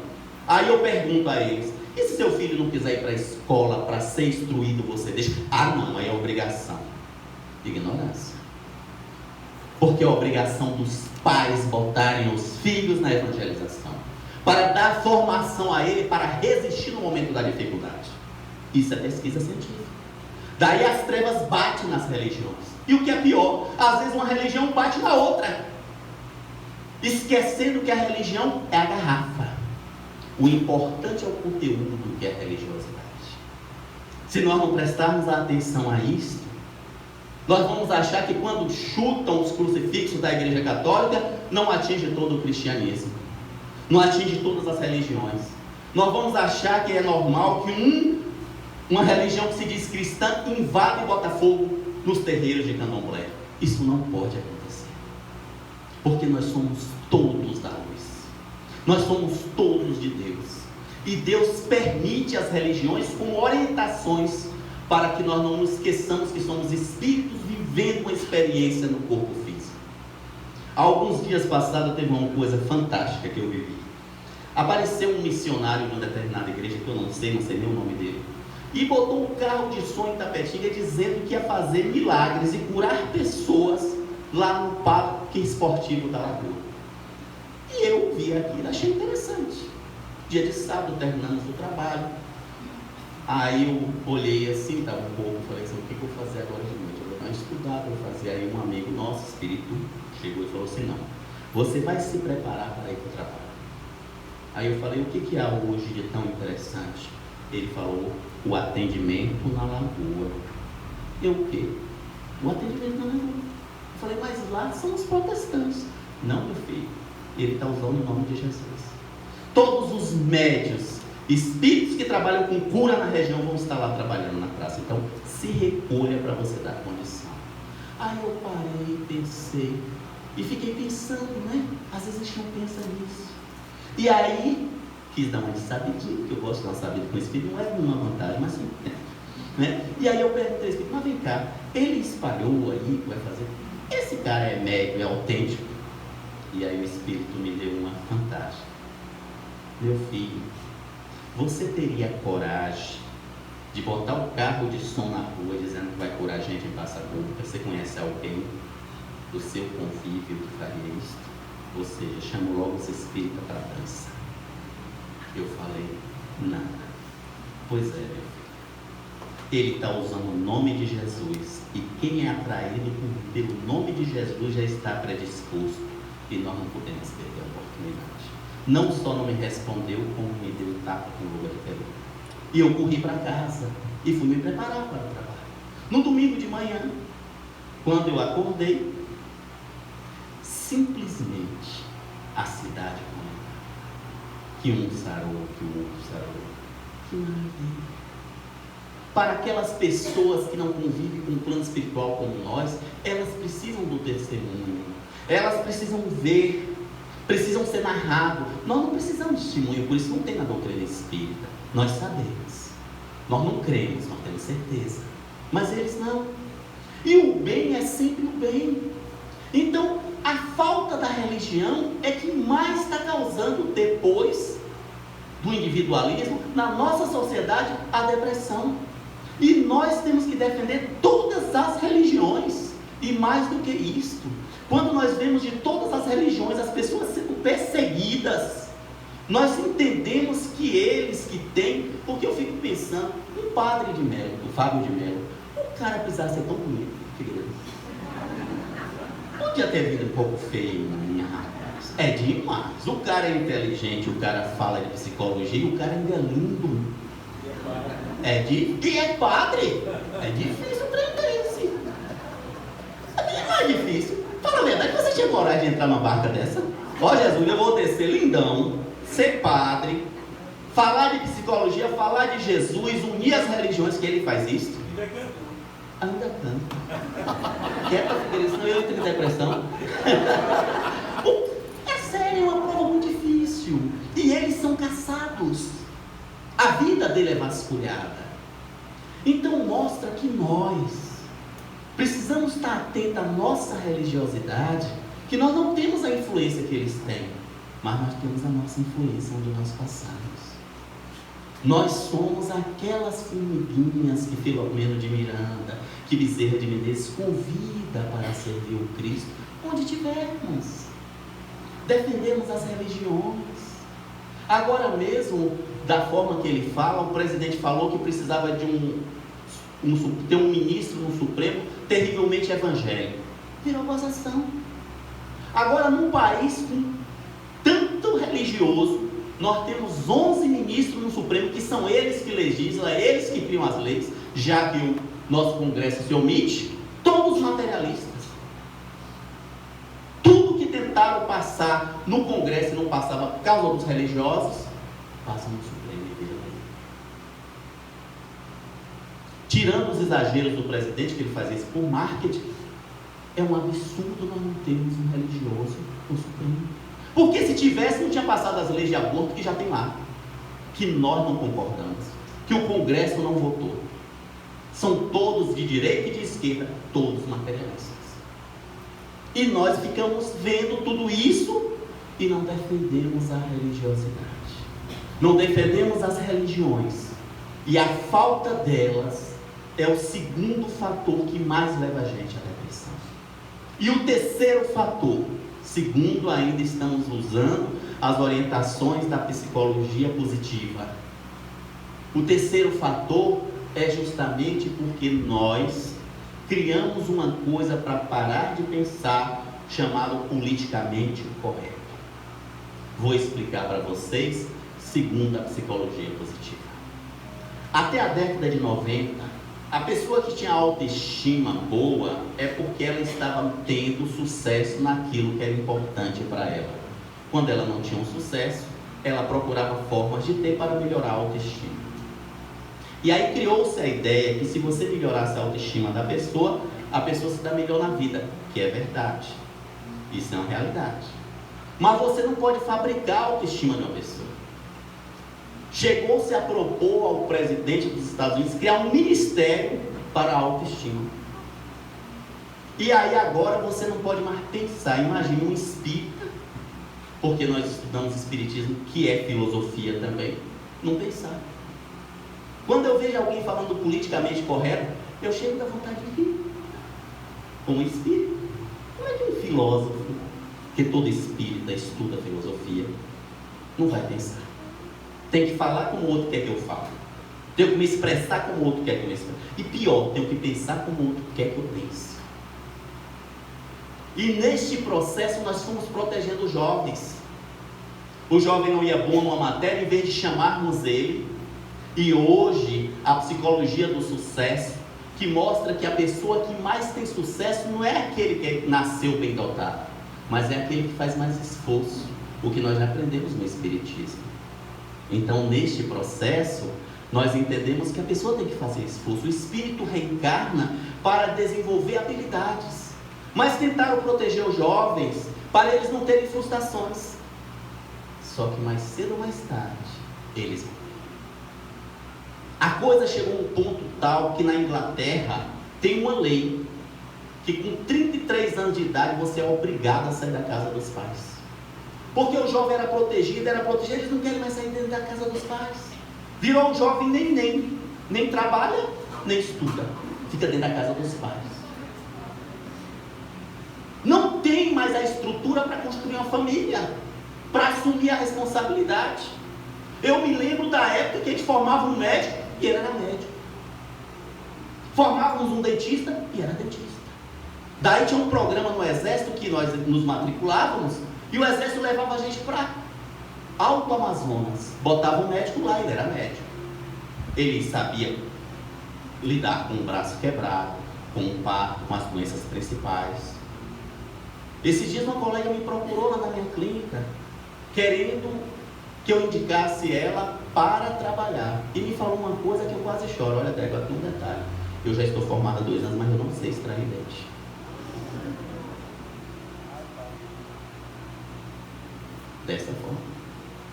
Aí eu pergunto a eles: e se seu filho não quiser ir para a escola para ser instruído, você deixa? Ah não, aí é obrigação. Ignorância. Porque é obrigação dos pais botarem os filhos na evangelização, para dar formação a ele, para resistir no momento da dificuldade. Isso é pesquisa científica. Daí as trevas batem nas religiões. E o que é pior, às vezes uma religião bate na outra, esquecendo que a religião é a garrafa. O importante é o conteúdo, que é a religiosidade. Se nós não prestarmos atenção a isso, nós vamos achar que quando chutam os crucifixos da Igreja Católica, não atinge todo o cristianismo, não atinge todas as religiões. Nós vamos achar que é normal que uma religião que se diz cristã invade e bota fogo nos terreiros de candomblé. Isso não pode acontecer, porque nós somos todos da luz, nós somos todos de Deus, e Deus permite as religiões como orientações para que nós não nos esqueçamos que somos espíritos vivendo uma experiência no corpo físico. Há alguns dias passados teve uma coisa fantástica que eu vivi. Apareceu um missionário de uma determinada igreja, que eu não sei nem o nome dele, e botou um carro de som em Tapetinga dizendo que ia fazer milagres e curar pessoas lá no parque esportivo da Lagoa. E eu vi aquilo, achei interessante. Dia de sábado, terminamos o trabalho. Aí eu olhei assim, estava um pouco, falei assim: o que eu vou fazer agora de noite? Eu vou dar uma estudada, vou fazer. Aí um amigo nosso, espírito, chegou e falou assim: não, você vai se preparar para ir para o trabalho. Aí eu falei: o que há hoje de tão interessante? Ele falou: o atendimento na Lagoa. Eu: o quê? O atendimento na Lagoa. Eu falei: mas lá são os protestantes. Não, meu filho, ele está usando o nome de Jesus. Todos os médios, espíritos que trabalham com cura na região vão estar lá trabalhando na praça. Então se recolha para você dar condição. Aí eu parei, pensei e fiquei pensando, né? Às vezes a gente não pensa nisso. E aí quis dar uma de sabidinha, que eu gosto de dar uma sabidinha com o espírito, não é uma vantagem, mas sim, né? E aí eu perguntei ao espírito: mas vem cá, ele espalhou aí, vai fazer? Esse cara é médio, é autêntico? E aí o espírito me deu uma fantástica: meu filho, você teria coragem de botar o carro de som na rua dizendo que vai curar gente em praça pública? Você conhece alguém do seu convívio que faria isso? Ou seja, chamou logo os espíritos para a dança. Eu falei: nada. Pois é, meu filho, ele está usando o nome de Jesus, e quem é atraído pelo nome de Jesus já está predisposto, e nós não podemos perder a oportunidade. Não só não me respondeu, como me deu um tapa com luva de peru. E eu corri para casa e fui me preparar para o trabalho. No domingo de manhã, quando eu acordei, simplesmente a cidade comentava que um sarou, que o outro sarou. Que maravilha! Para aquelas pessoas que não convivem com um plano espiritual como nós, elas precisam do testemunho, elas precisam ver, precisam ser narrado. Nós não precisamos de testemunho, por isso não tem na doutrina espírita. Nós sabemos, nós não cremos, nós temos certeza, mas eles não. E o bem é sempre o bem. Então a falta da religião é que mais está causando, depois do individualismo, na nossa sociedade, a depressão. E nós temos que defender todas as religiões, e mais do que isto, quando nós vemos de todas as religiões as pessoas sendo perseguidas, nós entendemos que eles que têm, porque eu fico pensando, um padre de Melo, o Fábio de Melo, o cara precisava ser tão bonito, Podia ter vindo um pouco feio, rapaz. É demais. O cara é inteligente, o cara fala de psicologia e o cara ainda é lindo. E é padre. É difícil aprender esse. É mais difícil. Fala a verdade, você tinha coragem de entrar numa barca dessa? Ó, Jesus, eu vou ter ser lindão, ser padre, falar de psicologia, falar de Jesus, unir as religiões, que ele faz isso. Ainda canta. Quieta, Figueiredo, senão eu entro em depressão. É sério, é uma prova muito difícil. E eles são caçados. A vida dele é vasculhada. Então mostra que nós precisamos estar atentos à nossa religiosidade, que nós não temos a influência que eles têm, mas nós temos a nossa influência onde nós passamos. Nós somos aquelas formiguinhas que Filomeno de Miranda, que Bezerra de Menezes convida para servir o Cristo, onde tivermos. Defendemos as religiões. Agora mesmo, da forma que ele fala, o presidente falou que precisava de ter um ministro no Supremo terrivelmente evangélico. Virou gozação. Agora, num país com tanto religioso, nós temos 11 ministros no Supremo, que são eles que legislam, eles que criam as leis, já que o nosso Congresso se omite, todos materialistas. Tudo que tentaram passar no Congresso e não passava por causa dos religiosos, passa no Supremo e vira lei. Tirando os exageros do presidente, que ele fazia isso por marketing, é um absurdo nós não termos um religioso no Supremo. Porque se tivesse, não tinha passado as leis de aborto que já tem lá, que nós não concordamos, que o Congresso não votou. São todos de direita e de esquerda, todos materialistas. E nós ficamos vendo tudo isso e não defendemos a religiosidade. Não defendemos as religiões. E a falta delas é o segundo fator que mais leva a gente à depressão. E o terceiro fator, segundo ainda estamos usando as orientações da psicologia positiva. O terceiro fator é justamente porque nós criamos uma coisa para parar de pensar, chamado politicamente correto. Vou explicar para vocês, segundo a psicologia positiva. Até a década de 90, a pessoa que tinha autoestima boa é porque ela estava tendo sucesso naquilo que era importante para ela. Quando ela não tinha um sucesso, ela procurava formas de ter para melhorar a autoestima. E aí criou-se a ideia que se você melhorasse a autoestima da pessoa, a pessoa se dá melhor na vida, que é verdade. Isso é uma realidade. Mas você não pode fabricar a autoestima de uma pessoa. Chegou-se a propor ao presidente dos Estados Unidos criar um ministério para a autoestima. E aí agora você não pode mais pensar, imagine um espírita, porque nós estudamos espiritismo, que é filosofia também, não pensar. Quando eu vejo alguém falando politicamente correto, eu chego da vontade de rir. Como espírita. Como é que um filósofo, que todo espírita estuda filosofia, não vai pensar? Tem que falar como o outro quer que eu fale. Tenho que me expressar como o outro quer que eu me expresse. E pior, tenho que pensar como o outro quer que eu pense. E neste processo nós fomos protegendo os jovens. O jovem não ia bom numa matéria, em vez de chamarmos ele. E hoje, a psicologia do sucesso, que mostra que a pessoa que mais tem sucesso não é aquele que nasceu bem dotado, mas é aquele que faz mais esforço, o que nós já aprendemos no Espiritismo. Então, neste processo, nós entendemos que a pessoa tem que fazer esforço. O espírito reencarna para desenvolver habilidades, mas tentaram proteger os jovens para eles não terem frustrações. Só que mais cedo ou mais tarde, eles vão. A coisa chegou a um ponto tal que na Inglaterra tem uma lei que com 33 anos de idade você é obrigado a sair da casa dos pais. Porque o jovem era protegido, eles não querem mais sair dentro da casa dos pais. Virou um jovem nem trabalha, nem estuda. Fica dentro da casa dos pais. Não tem mais a estrutura para construir uma família, para assumir a responsabilidade. Eu me lembro da época que a gente formava um médico e ele era médico. Formávamos um dentista e era dentista. Daí tinha um programa no Exército que nós nos matriculávamos, e o Exército levava a gente para Alto Amazonas. Botava um médico lá, ele era médico. Ele sabia lidar com o braço quebrado, com o parto, com as doenças principais. Esses dias uma colega me procurou lá na minha clínica, querendo que eu indicasse ela para trabalhar. E me falou uma coisa que eu quase choro. Olha, até agora tem um detalhe. Eu já estou formada há 2 anos, mas eu não sei extrair leite. Dessa forma.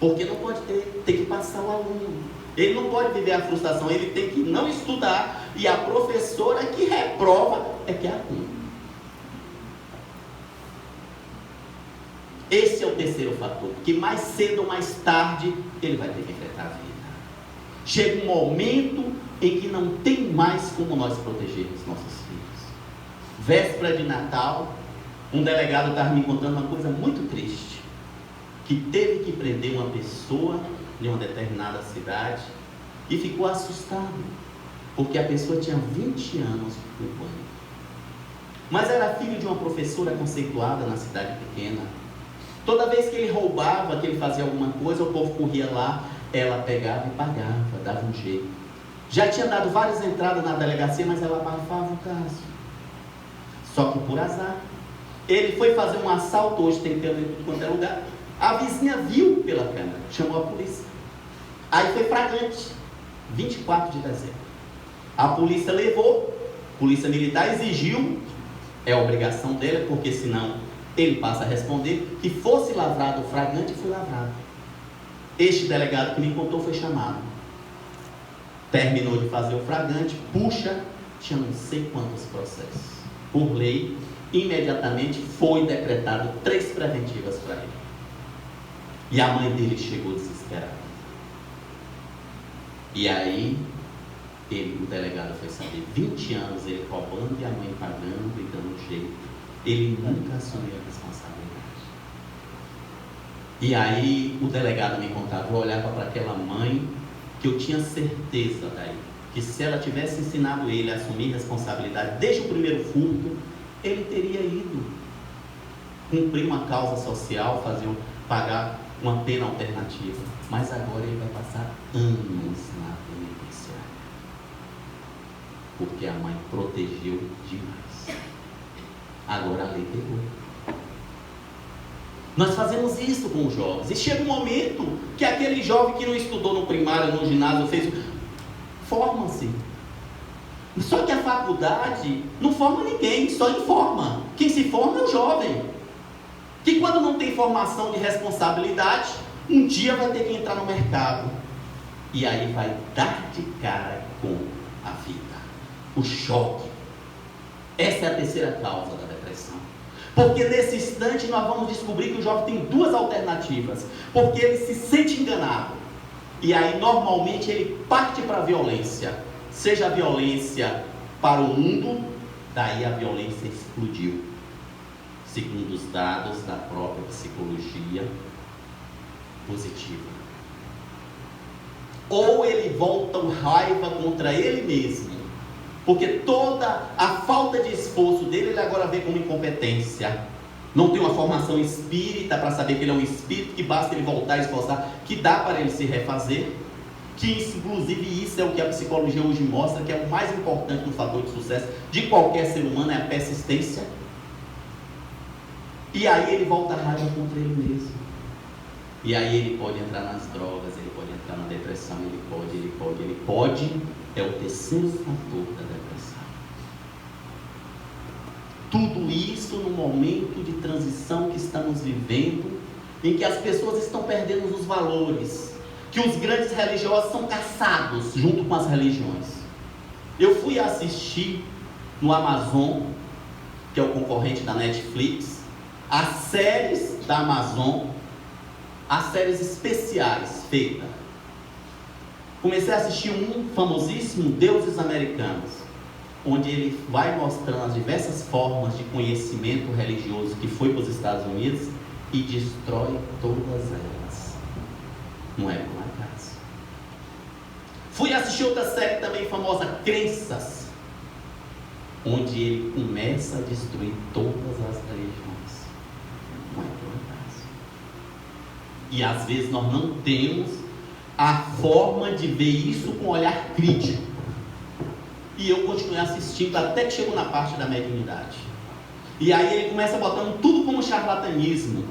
Porque não pode ter que passar o aluno. Ele não pode viver a frustração, ele tem que não estudar. E a professora que reprova é que é a culpa. Esse é o terceiro fator, que mais cedo ou mais tarde ele vai ter que enfrentar a vida. Chega um momento em que não tem mais como nós protegermos nossos filhos. Véspera de Natal, um delegado estava me contando uma coisa muito triste, que teve que prender uma pessoa em uma determinada cidade e ficou assustado, porque a pessoa tinha 20 anos no banho. Mas era filho de uma professora conceituada na cidade pequena. Toda vez que ele roubava, que ele fazia alguma coisa, o povo corria lá, ela pegava e pagava, dava um jeito. Já tinha dado várias entradas na delegacia, mas ela abafava o caso. Só que por azar, ele foi fazer um assalto, hoje tem câmera em tudo quanto é lugar. A vizinha viu pela câmera, chamou a polícia. Aí foi flagrante, 24 de dezembro. A polícia levou, polícia militar exigiu, é a obrigação dele, porque senão ele passa a responder, que fosse lavrado o flagrante, foi lavrado. Este delegado que me contou foi chamado. Terminou de fazer o flagrante, puxa, tinha não sei quantos processos. Por lei, imediatamente foi decretado 3 preventivas para ele. E a mãe dele chegou desesperada. E aí, o delegado foi saber, 20 anos ele roubando e a mãe pagando e dando jeito. Ele nunca assumiu a responsabilidade. E aí o delegado me contava, eu olhava para aquela mãe, que eu tinha certeza daí, que se ela tivesse ensinado ele a assumir responsabilidade desde o primeiro furto, ele teria ido cumprir uma causa social, pagar uma pena alternativa. Mas agora ele vai passar anos na penitenciária, porque a mãe protegeu demais. Agora a lei pegou. Nós fazemos isso com os jovens. E chega um momento que aquele jovem que não estudou no primário, no ginásio, forma-se. Só que a faculdade não forma ninguém, só informa. Quem se forma é o jovem. Que quando não tem formação de responsabilidade, um dia vai ter que entrar no mercado. E aí vai dar de cara com a vida. O choque. Essa é a terceira causa da depressão. Porque nesse instante nós vamos descobrir que o jovem tem 2 alternativas. Porque ele se sente enganado. E aí normalmente ele parte para a violência. Seja a violência para o mundo, daí a violência explodiu. Segundo os dados da própria psicologia positiva. Ou ele volta com raiva contra ele mesmo. Porque toda a falta de esforço dele, ele agora vê como incompetência. Não tem uma formação espírita para saber que ele é um espírito, que basta ele voltar a esforçar, que dá para ele se refazer. Que inclusive isso é o que a psicologia hoje mostra, que é o mais importante no fator de sucesso de qualquer ser humano, é a persistência. E aí ele volta a raiva contra ele mesmo. E aí ele pode entrar nas drogas, ele pode entrar na depressão, ele pode. É o terceiro fator da depressão. Tudo isso no momento de transição que estamos vivendo, em que as pessoas estão perdendo os valores, que os grandes religiosos são caçados junto com as religiões. Eu fui assistir no Amazon, que é o concorrente da Netflix, as séries da Amazon, as séries especiais feitas. Comecei a assistir um famosíssimo, Deuses Americanos, onde ele vai mostrando as diversas formas de conhecimento religioso que foi para os Estados Unidos e destrói todas elas. Não é por acaso. Fui assistir outra série também famosa, Crenças, onde ele começa a destruir todas as religiões. Não é por acaso. E às vezes nós não temos a forma de ver isso com um olhar crítico. E eu continuei assistindo até que chegou na parte da mediunidade. E aí ele começa botando tudo como charlatanismo,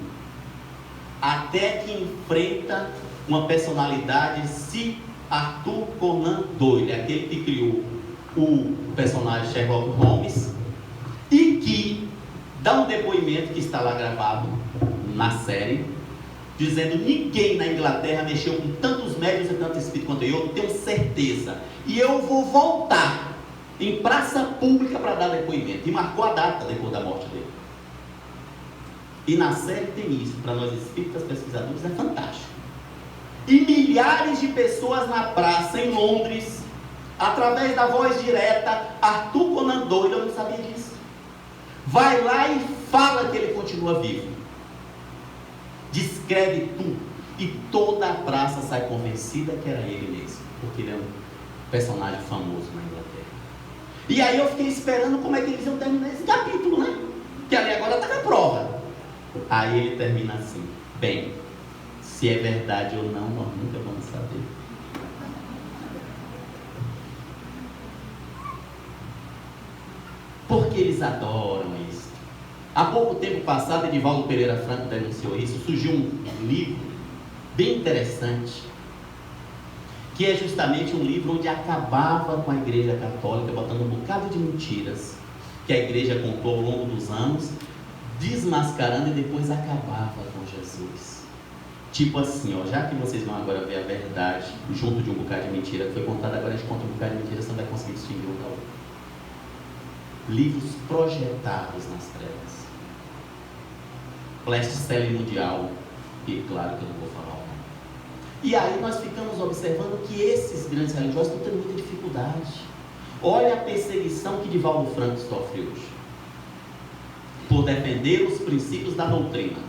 até que enfrenta uma personalidade, se Arthur Conan Doyle, aquele que criou o personagem Sherlock Holmes, e que dá um depoimento que está lá gravado na série, dizendo: ninguém na Inglaterra mexeu com tantos médiuns e tanto espírito quanto eu tenho certeza, e eu vou voltar em praça pública para dar depoimento. E marcou a data depois da morte dele. E na série tem isso, para nós espíritas pesquisadores é fantástico. E milhares de pessoas na praça em Londres, através da voz direta, Arthur Conan Doyle, eu não sabia disso, vai lá e fala que ele continua vivo, descreve tudo, e toda a praça sai convencida que era ele mesmo, porque ele é um personagem famoso na Inglaterra. E aí eu fiquei esperando como é que eles iam terminar esse capítulo, né? Que ali agora está na prova. Aí ele termina assim: bem, se é verdade ou não, nós nunca vamos saber. Porque eles adoram isso. Há pouco tempo passado, Edivaldo Pereira Franco denunciou isso. Surgiu um livro bem interessante, que é justamente um livro onde acabava com a Igreja Católica, botando um bocado de mentiras que a Igreja contou ao longo dos anos, desmascarando, e depois acabava com Jesus. Tipo assim, ó, já que vocês vão agora ver a verdade junto de um bocado de mentira que foi contada, agora a gente conta um bocado de mentira, você não vai conseguir distinguir um da outra. Livros projetados nas trevas. Best-seller mundial. E claro que eu não vou falar o nome. E aí nós ficamos observando que esses grandes religiosos estão tendo muita dificuldade. Olha a perseguição que Divaldo Franco sofre hoje, por defender os princípios da doutrina.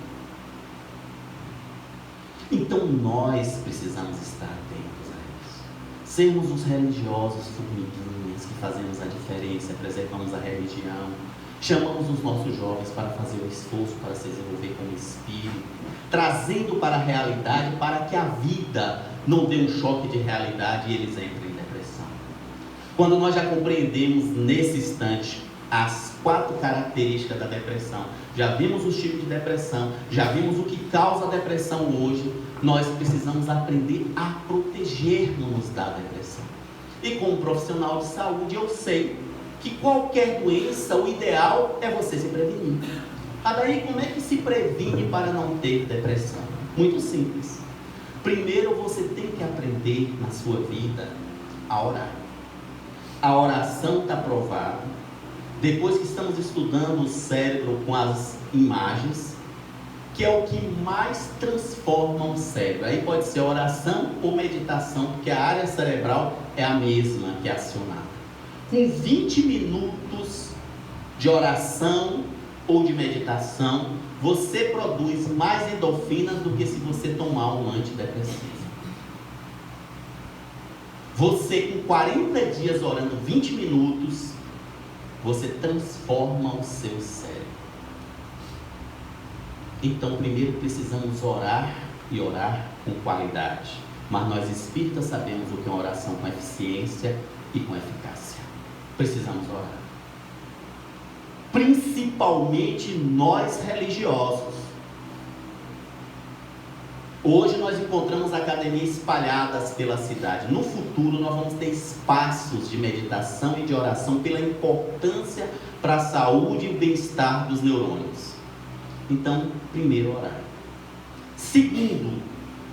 Então nós precisamos estar atentos a isso. Sermos os religiosos formiguinhas que fazemos a diferença, preservamos a religião, chamamos os nossos jovens para fazer o esforço para se desenvolver como espírito, trazendo para a realidade, para que a vida não dê um choque de realidade e eles entrem em depressão. Quando nós já compreendemos nesse instante as 4 características da depressão, já vimos os tipos de depressão, já vimos o que causa a depressão hoje, nós precisamos aprender a proteger-nos da depressão. E como profissional de saúde, eu sei que qualquer doença, o ideal é você se prevenir. Daí, como é que se previne para não ter depressão? Muito simples. Primeiro, você tem que aprender na sua vida a orar. A oração está provada. Depois que estamos estudando o cérebro com as imagens, que é o que mais transforma o cérebro. Aí pode ser oração ou meditação, porque a área cerebral é a mesma que é acionada. Com 20 minutos de oração ou de meditação, você produz mais endorfinas do que se você tomar um antidepressivo. Você, com 40 dias orando 20 minutos, você transforma o seu cérebro. Então, primeiro precisamos orar e orar com qualidade. Mas nós espíritas sabemos o que é uma oração com eficiência e com eficácia. Precisamos orar. Principalmente nós religiosos. Hoje nós encontramos academias espalhadas pela cidade. No futuro nós vamos ter espaços de meditação e de oração pela importância para a saúde e o bem-estar dos neurônios. Então, primeiro orar. Segundo,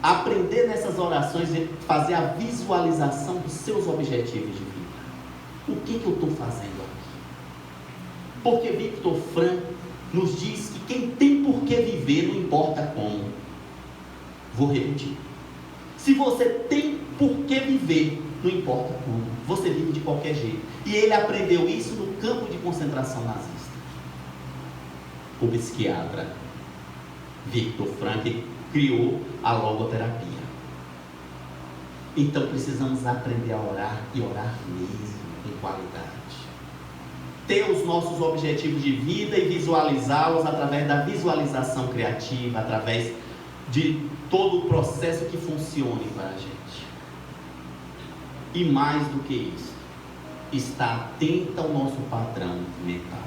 aprender nessas orações e fazer a visualização dos seus objetivos de vida. O que eu estou fazendo aqui? Porque Victor Frankl nos diz que quem tem por que viver não importa como. Vou repetir. Se você tem por que viver, não importa como. Você vive de qualquer jeito. E ele aprendeu isso no campo de concentração nazista. O psiquiatra Victor Frankl criou a logoterapia. Então precisamos aprender a orar e orar mesmo, com qualidade. ter os nossos objetivos de vida e visualizá-los através da visualização criativa, através de todo o processo que funcione para a gente. E mais do que isso, estar atento ao nosso padrão mental.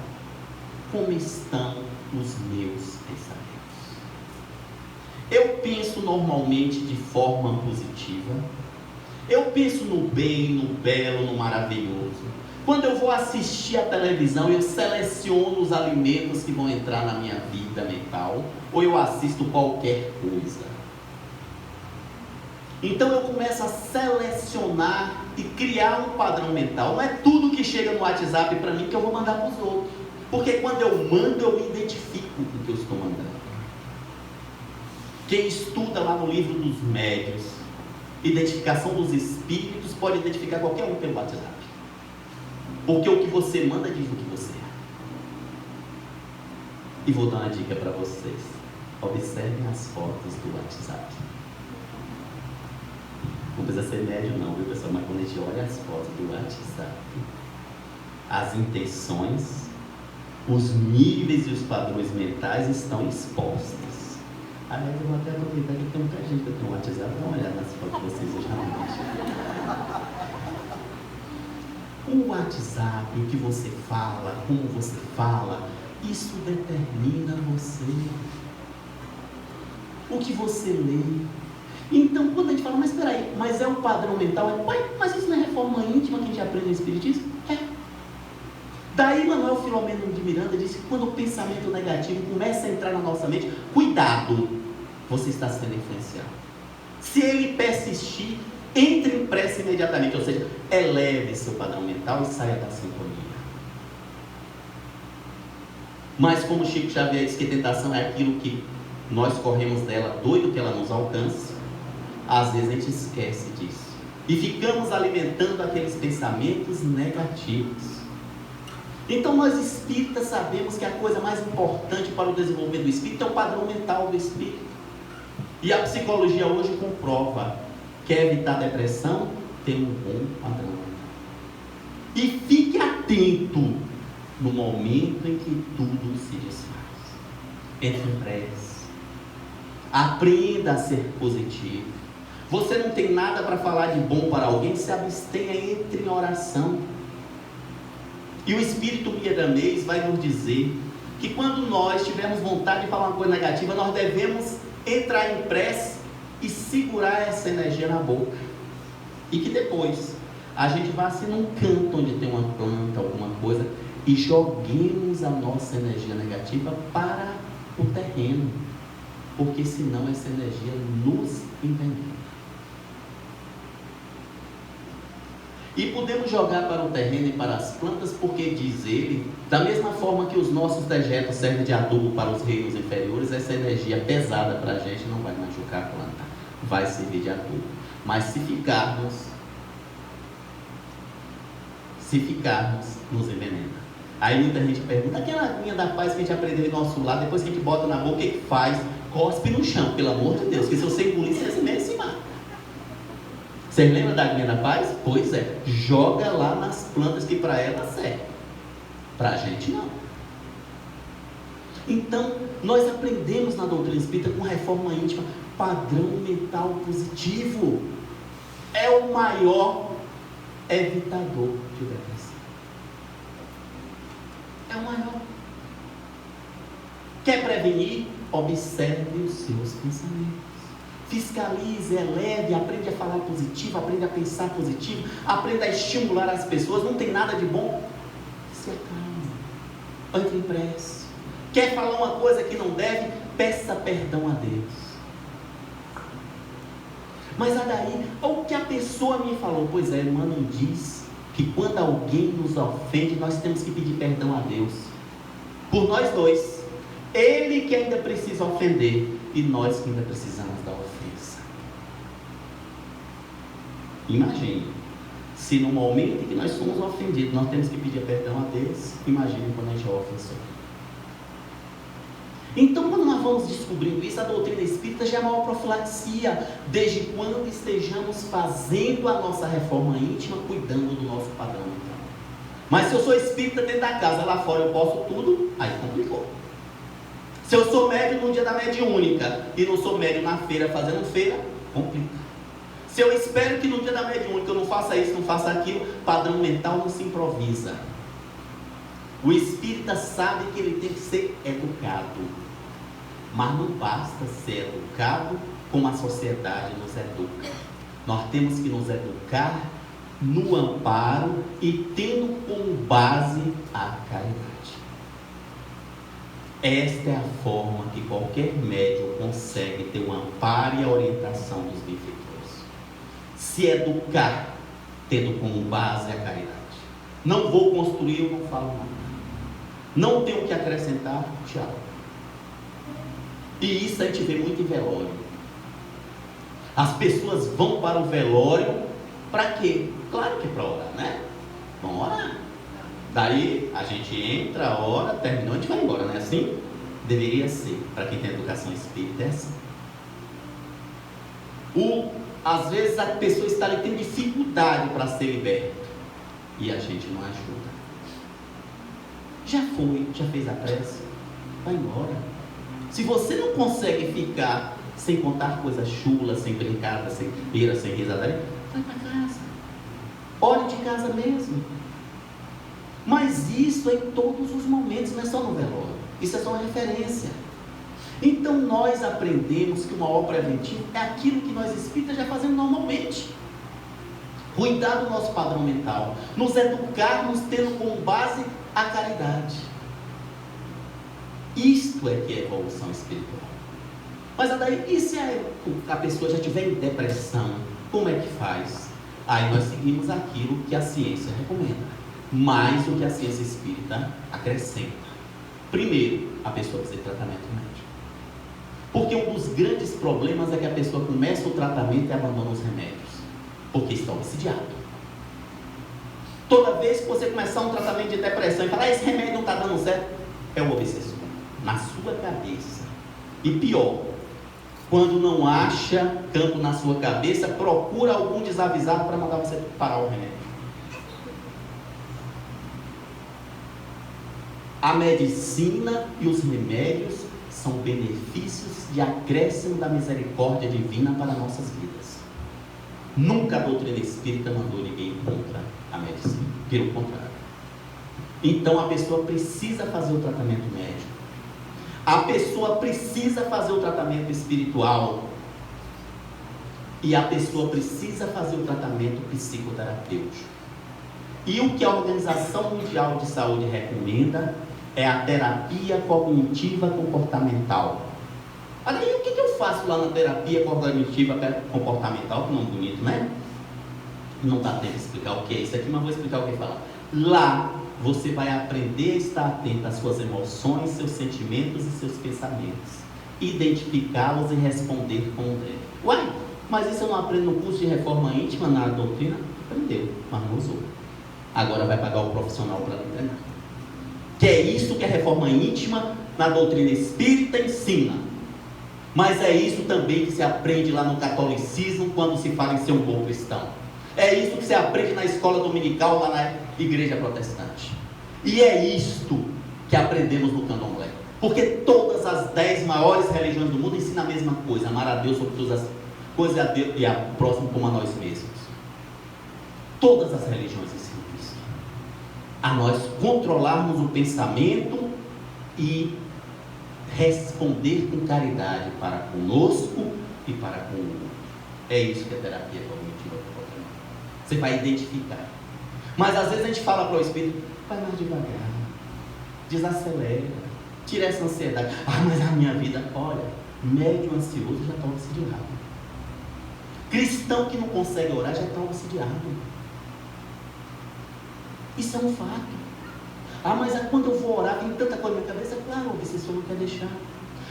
Como estão os meus pensamentos? Eu penso normalmente de forma positiva. Eu penso no bem, no belo, no maravilhoso. Quando eu vou assistir a televisão, eu seleciono os alimentos que vão entrar na minha vida mental, ou eu assisto qualquer coisa. Então eu começo a selecionar e criar um padrão mental. Não é tudo que chega no WhatsApp para mim que eu vou mandar para os outros. Porque quando eu mando, eu me identifico com o que eu estou mandando. Quem estuda lá no livro dos médiuns, identificação dos espíritos, pode identificar qualquer um pelo WhatsApp. Porque o que você manda diz o que você é. E vou dar uma dica para vocês. Observem as fotos do WhatsApp. Não precisa ser médio não, viu pessoal? Mas quando a gente olha as fotos do WhatsApp, as intenções, os níveis e os padrões mentais estão expostos. Aliás, eu vou até aproveitar que tem muita gente que tem um WhatsApp, dá uma olhada nas fotos de vocês hoje à noite. O WhatsApp, o que você fala, como você fala, isso determina você. O que você lê. Então, quando a gente fala, mas espera aí, mas é um padrão mental? Mas isso não é reforma íntima que a gente aprende no Espiritismo? É. Daí Manuel Filomeno de Miranda disse que quando o pensamento negativo começa a entrar na nossa mente, cuidado, você está sendo influenciado. Se ele persistir, entre em prece imediatamente, ou seja, eleve seu padrão mental e saia da sintonia. Mas como Chico Xavier diz que tentação é aquilo que nós corremos dela, doido que ela nos alcance, às vezes a gente esquece disso. E ficamos alimentando aqueles pensamentos negativos. Então nós espíritas sabemos que a coisa mais importante para o desenvolvimento do espírito é o padrão mental do espírito. E a psicologia hoje comprova: quer evitar depressão? Tem um bom padrão mental. E fique atento no momento em que tudo se desfaz. Entre em prece. Aprenda a ser positivo. Você não tem nada para falar de bom para alguém, se abstenha, entre em oração. E o Espírito Miramês vai nos dizer que quando nós tivermos vontade de falar uma coisa negativa, nós devemos entrar em prece e segurar essa energia na boca. E que depois a gente vá assim num canto onde tem uma planta, alguma coisa, e joguemos a nossa energia negativa para o terreno. Porque senão essa energia nos envenena. E podemos jogar para o terreno e para as plantas, porque diz ele, da mesma forma que os nossos dejetos servem de adubo para os reinos inferiores, essa energia pesada para a gente não vai machucar a planta, vai servir de adubo. Mas se ficarmos, nos envenena. Aí muita gente pergunta, aquela aguinha da paz que a gente aprendeu em nosso lar, depois que a gente bota na boca, o que faz? Cospe no chão, pelo amor de Deus, que se você engolir, você mesmo se mata. Vocês lembram da aguinha da paz? Pois é, joga lá nas plantas que para ela serve. Para a gente não. Então, nós aprendemos na doutrina espírita com reforma íntima, padrão mental positivo. É o maior evitador de depressão. É o maior. Quer prevenir? Observe os seus pensamentos. Fiscalize, eleve, aprende a falar positivo, aprende a pensar positivo, aprende a estimular as pessoas. Não tem nada de bom? Se acalme, entre em prece. Quer falar uma coisa que não deve? Peça perdão a Deus. Mas daí, o que a pessoa me falou? Pois é, Emmanuel diz que quando alguém nos ofende, nós temos que pedir perdão a Deus. Por nós dois. Ele que ainda precisa ofender e nós que ainda precisamos da ofensa. Imagine, se no momento em que nós somos ofendidos, nós temos que pedir perdão a Deus, imagine quando a gente é ofensor. Então, quando nós vamos descobrindo isso, a doutrina espírita já é uma profilaxia, desde quando estejamos fazendo a nossa reforma íntima, cuidando do nosso padrão mental. Mas se eu sou espírita dentro da casa, lá fora eu posso tudo, aí complicou. Se eu sou médium no dia da mediúnica e não sou médium na feira fazendo feira, complica. Se eu espero que no dia da mediúnica eu não faça isso, não faça aquilo, padrão mental não se improvisa. O espírita sabe que ele tem que ser educado, mas não basta ser educado como a sociedade nos educa. Nós temos que nos educar no amparo e tendo como base a caridade. Esta é a forma que qualquer médium consegue ter o amparo e a orientação dos benfeitores. Se educar, tendo como base a caridade. Não vou construir, eu não falo nada. Não tenho o que acrescentar, tchau. E isso a gente vê muito em velório. As pessoas vão para o velório para quê? Claro que é para orar, né? Vamos orar. Daí a gente entra, ora, terminou, a gente vai embora, não é assim? Deveria ser, para quem tem educação espírita, é assim. Às vezes a pessoa está ali, tem dificuldade para ser liberta, e a gente não ajuda. Já foi, já fez a prece, vai embora. Se você não consegue ficar sem contar coisas chulas, sem brincadeira, sem beira, sem risadaria, vai para casa. Ore de casa mesmo. Mas isso é em todos os momentos, não é só no velório. Isso é só uma referência. Então nós aprendemos que uma obra preventiva é aquilo que nós espíritas já fazemos normalmente. Cuidar do nosso padrão mental, nos educarmos tendo como base a caridade. Isto é que é evolução espiritual. Mas daí, e se a pessoa já tiver em depressão, como é que faz? Aí nós seguimos aquilo que a ciência recomenda, mais o que a ciência espírita acrescenta. Primeiro, a pessoa precisa de tratamento médico. Porque um dos grandes problemas é que a pessoa começa o tratamento e abandona os remédios, porque está obsidiado. Toda vez que você começar um tratamento de depressão e falar, esse remédio não está dando certo, é o obsessor, na sua cabeça. E pior, quando não acha campo na sua cabeça, procura algum desavisado para mandar você parar o remédio. A medicina e os remédios são benefícios de acréscimo da misericórdia divina para nossas vidas. Nunca a doutrina espírita mandou ninguém contra a medicina, pelo contrário. Então a pessoa precisa fazer o tratamento médico, a pessoa precisa fazer o tratamento espiritual e a pessoa precisa fazer o tratamento psicoterapêutico. E o que a Organização Mundial de Saúde recomenda é a terapia cognitiva comportamental. Olha aí, o que eu faço lá na terapia cognitiva comportamental? Que nome bonito, né? Não dá tempo de explicar o que é isso aqui, mas vou explicar o que fala. Lá você vai aprender a estar atento às suas emoções, seus sentimentos e seus pensamentos, identificá-los e responder como deve. Uai, mas isso eu não aprendo no curso de reforma íntima na doutrina? Aprendeu, mas não usou. Agora vai pagar o profissional para treinar. Que é isso que a reforma íntima na doutrina espírita ensina. Mas é isso também que se aprende lá no catolicismo quando se fala em ser um bom cristão. É isso que se aprende na escola dominical lá na igreja protestante. E é isto que aprendemos no candomblé. Porque todas as 10 maiores religiões do mundo ensinam a mesma coisa: amar a Deus sobre todas as coisas e a próximo como a nós mesmos. Todas as religiões ensinam isso. A nós controlarmos o pensamento e responder com caridade para conosco e para com o outro. É isso que é terapia cognitiva comportamental. Você vai identificar. Mas às vezes a gente fala para o espírito, vai mais devagar, desacelera, tira essa ansiedade. Ah, mas a minha vida, olha, médium ansioso já está obsidiado. Cristão que não consegue orar já está obsidiado. Isso é um fato. Ah, mas quando eu vou orar, tem tanta coisa na minha cabeça. Claro, o obsessor não quer deixar.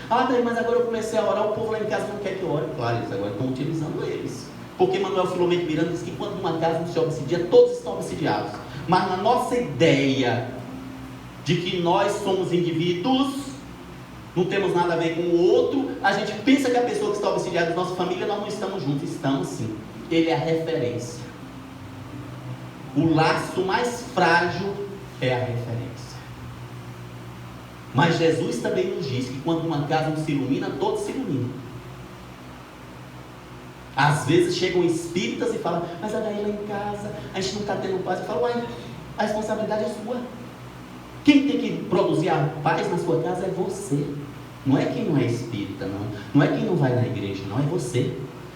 Ah, daí, mas agora eu comecei a orar, o povo lá em casa não quer que eu ore. Claro, eles agora estão utilizando eles. Porque Manuel Filomeno Miranda diz que quando uma casa não se obsidia, todos estão obsidiados. Mas na nossa ideia de que nós somos indivíduos, não temos nada a ver com o outro, a gente pensa que a pessoa que está obsidiada da nossa família, nós não estamos juntos. Estamos sim. Ele é a referência. O laço mais frágil é a referência. Mas Jesus também nos diz que quando uma casa não se ilumina, todos se iluminam. Às vezes chegam espíritas e falam, mas a Daí lá em casa, a gente não está tendo paz. Eu falo, uai, a responsabilidade é sua. Quem tem que produzir a paz na sua casa é você. Não é quem não é espírita, não. Não é quem não vai na igreja, não. É você.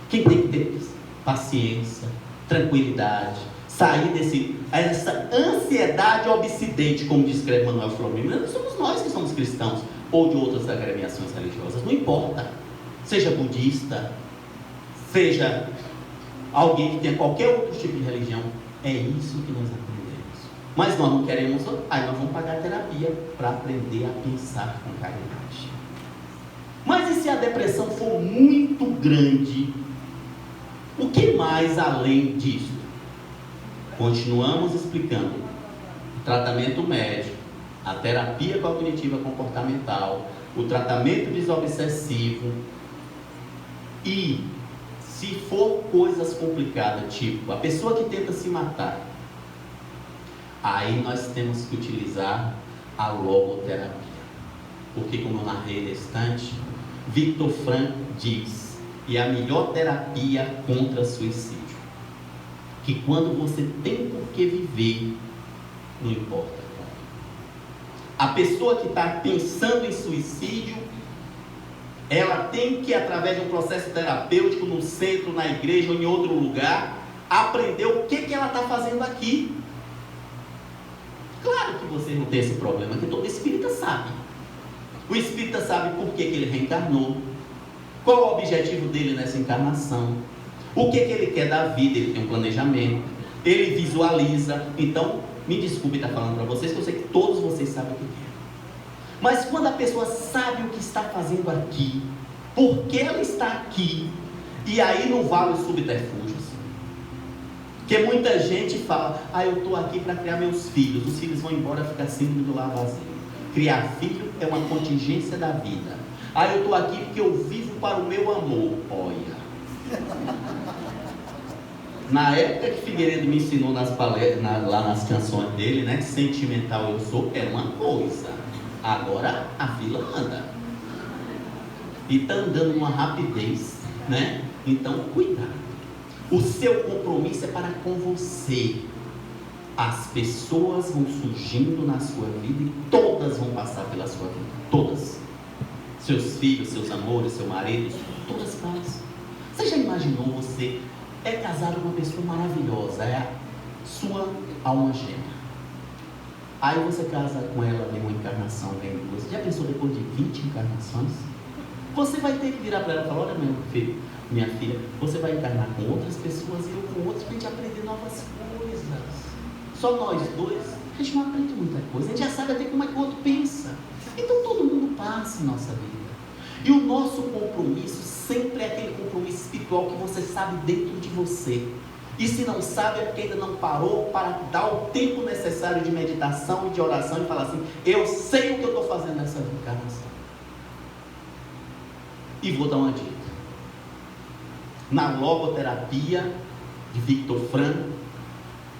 Quem tem que ter paciência, tranquilidade, sair essa ansiedade obsidente, como descreve Manuel Flamengo. Não somos nós que somos cristãos ou de outras agremiações religiosas. Não importa. Seja budista, seja alguém que tenha qualquer outro tipo de religião. É isso que nós aprendemos. Mas nós não queremos, aí nós vamos pagar terapia para aprender a pensar com caridade. Mas e se a depressão for muito grande? O que mais além disso? Continuamos explicando. O tratamento médico, a terapia cognitiva comportamental, o tratamento desobsessivo e, se for coisas complicadas, tipo a pessoa que tenta se matar, aí nós temos que utilizar a logoterapia. Porque, como eu narrei na estante, Viktor Frankl diz que é a melhor terapia contra suicídio. Que quando você tem por que viver, não importa como. A pessoa que está pensando em suicídio, ela tem que, através de um processo terapêutico, no centro, na igreja ou em outro lugar, aprender o que ela está fazendo aqui. Claro que você não tem esse problema, que todo espírita sabe. O espírita sabe por que ele reencarnou, qual o objetivo dele nessa encarnação, o que ele quer da vida, ele tem um planejamento, ele visualiza. Então, me desculpe estar falando para vocês, que eu sei que todos vocês sabem o que quer. Mas quando a pessoa sabe o que está fazendo aqui, por que ela está aqui, e aí não vale os subterfúgios. Porque muita gente fala, eu estou aqui para criar meus filhos, os filhos vão embora, fica síndrome do lar vazio. Criar filho é uma contingência da vida. Eu estou aqui porque eu vivo para o meu amor. Olha, na época que Figueiredo me ensinou nas palestras, lá nas canções dele, né, sentimental eu sou, era uma coisa. Agora a fila anda. E está andando numa rapidez, né? Então, cuidado. O seu compromisso é para com você. As pessoas vão surgindo na sua vida e todas vão passar pela sua vida. Todas. Seus filhos, seus amores, seu marido, todas passam. Você já imaginou, você é casado com uma pessoa maravilhosa, é a sua alma gêmea. Aí você casa com ela, vem uma encarnação, vem duas. Já pensou depois de 20 encarnações? Você vai ter que virar para ela e falar, olha meu filho, minha filha, você vai encarnar com outras pessoas e eu com outras para a gente aprender novas coisas. Só nós dois, a gente não aprende muita coisa, a gente já sabe até como é que o outro pensa. Então todo mundo passa em nossa vida. E o nosso compromisso sempre é aquele compromisso espiritual que você sabe dentro de você. E se não sabe é porque ainda não parou para dar o tempo necessário de meditação e de oração e falar assim, eu sei o que eu estou fazendo nessa encarnação. E vou dar uma dica. Na logoterapia de Viktor Frankl,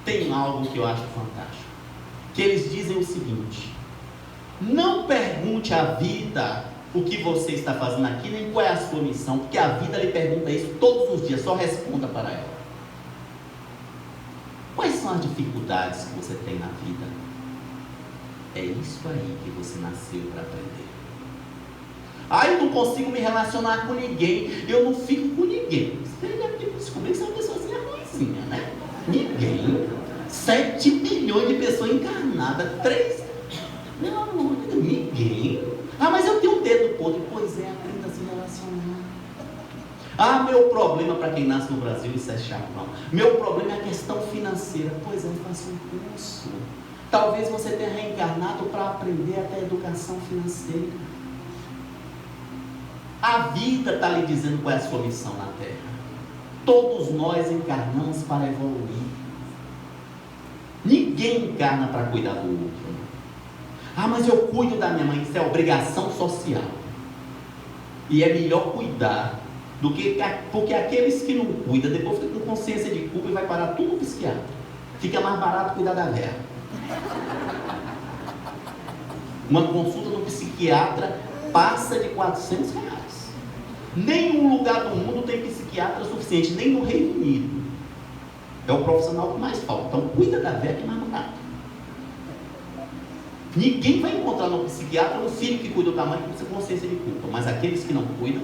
tem algo que eu acho fantástico. Que eles dizem o seguinte: não pergunte à vida o que você está fazendo aqui, nem qual é a sua missão, porque a vida lhe pergunta isso todos os dias, só responda para ela. Quais são as dificuldades que você tem na vida? É isso aí que você nasceu para aprender. Eu não consigo me relacionar com ninguém, eu não fico com ninguém. Você descobriu que você é uma pessoazinha ruimzinha, né? Ninguém. 7 bilhões de pessoas encarnadas, 3. Meu amor, ninguém. Mas eu tenho um dedo podre. Pois é, aprenda a se relacionar. Meu problema para quem nasce no Brasil, isso é chato, não. Meu problema é a questão financeira. Pois é, faça um curso. Talvez você tenha reencarnado para aprender até a educação financeira. A vida está lhe dizendo qual é a sua missão na Terra. Todos nós encarnamos para evoluir. Ninguém encarna para cuidar do outro. Mas eu cuido da minha mãe. Isso é obrigação social. E é melhor cuidar do que, porque aqueles que não cuidam, depois ficam com consciência de culpa e vai parar tudo no psiquiatra. Fica mais barato cuidar da velha. Uma consulta no psiquiatra passa de R$400. Nenhum lugar do mundo tem psiquiatra suficiente, nem no Reino Unido. É o profissional que mais falta. Então cuida da velha que mais barato. Ninguém vai encontrar no psiquiatra um filho que cuida da mãe com consciência de culpa, mas aqueles que não cuidam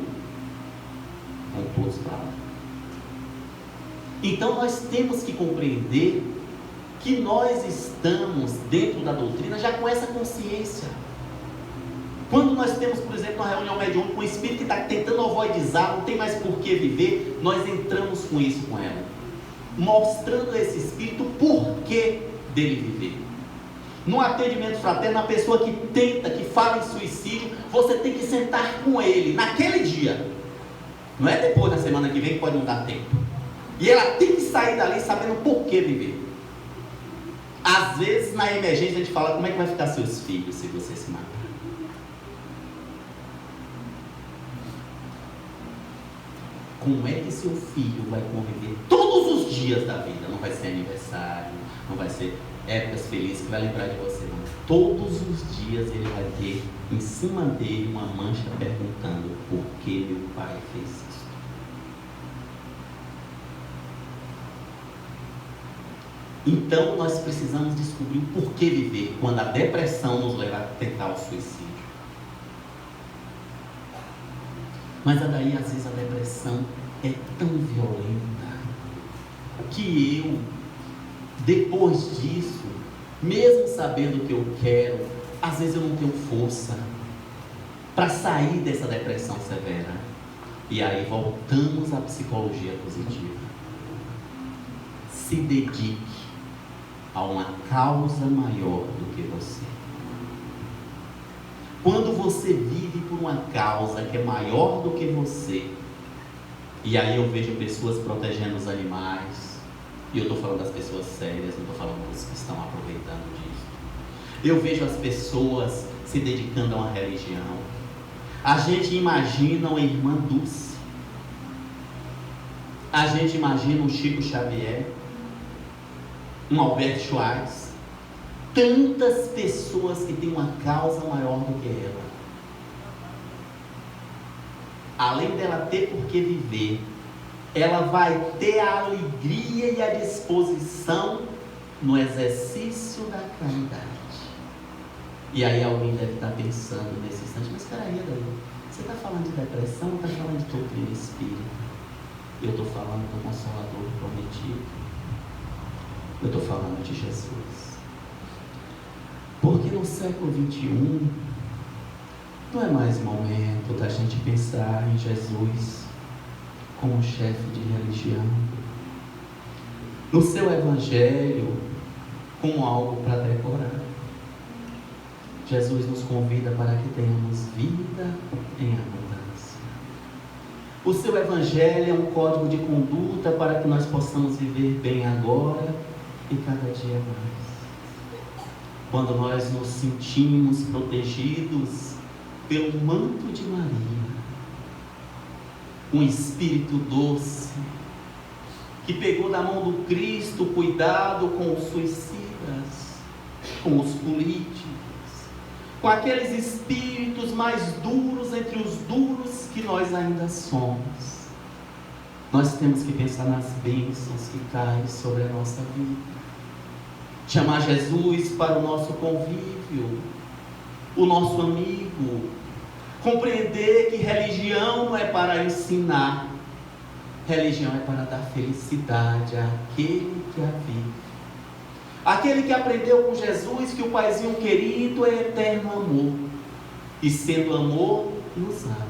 vão todos para lá. Então nós temos que compreender que nós estamos dentro da doutrina já com essa consciência. Quando nós temos, por exemplo, uma reunião mediúnica com um espírito que está tentando ovoidizar, não tem mais por que viver, nós entramos com isso com ela, mostrando a esse espírito o porquê dele viver. No atendimento fraterno, a pessoa que tenta, que fala em suicídio, você tem que sentar com ele naquele dia. Não é depois da semana que vem, que pode não dar tempo. E ela tem que sair dali sabendo por que viver. Às vezes, na emergência, a gente fala: como é que vai ficar seus filhos se você se matar? Como é que seu filho vai conviver todos os dias da vida? Não vai ser aniversário, não vai ser épocas felizes que vai lembrar de você, não. Todos os dias ele vai ter em cima dele uma mancha perguntando: por que meu pai fez isso? Então nós precisamos descobrir o porquê viver quando a depressão nos leva a tentar o suicídio. Mas daí às vezes a depressão é tão violenta que eu, depois disso, mesmo sabendo o que eu quero, às vezes eu não tenho força para sair dessa depressão severa. E aí voltamos à psicologia positiva. Se dedique a uma causa maior do que você. Quando você vive por uma causa que é maior do que você, e aí eu vejo pessoas protegendo os animais, e eu estou falando das pessoas sérias, não estou falando dos que estão aproveitando disso. Eu vejo as pessoas se dedicando a uma religião. A gente imagina uma irmã Dulce, a gente imagina um Chico Xavier, um Albert Schweitzer, tantas pessoas que têm uma causa maior do que ela. Além dela ter por que viver, ela vai ter a alegria e a disposição no exercício da caridade. E aí alguém deve estar pensando nesse instante: mas peraí, você está falando de depressão ou está falando de doutrina espírita? Eu estou falando do Consolador prometido. Eu estou falando de Jesus. Porque no século XXI não é mais momento da gente pensar em Jesus como chefe de religião, no seu evangelho como algo para decorar. Jesus nos convida para que tenhamos vida em abundância. O seu evangelho é um código de conduta para que nós possamos viver bem agora e cada dia mais. Quando nós nos sentimos protegidos pelo manto de Maria, um espírito doce que pegou da mão do Cristo cuidado com os suicidas, com os políticos, com aqueles espíritos mais duros entre os duros que nós ainda somos. Nós temos que pensar nas bênçãos que caem sobre a nossa vida. Chamar Jesus para o nosso convívio, o nosso amigo. Compreender que religião não é para ensinar, religião é para dar felicidade àquele que a vive. Aquele que aprendeu com Jesus que o Paizinho querido é eterno amor, e sendo amor, nos ama.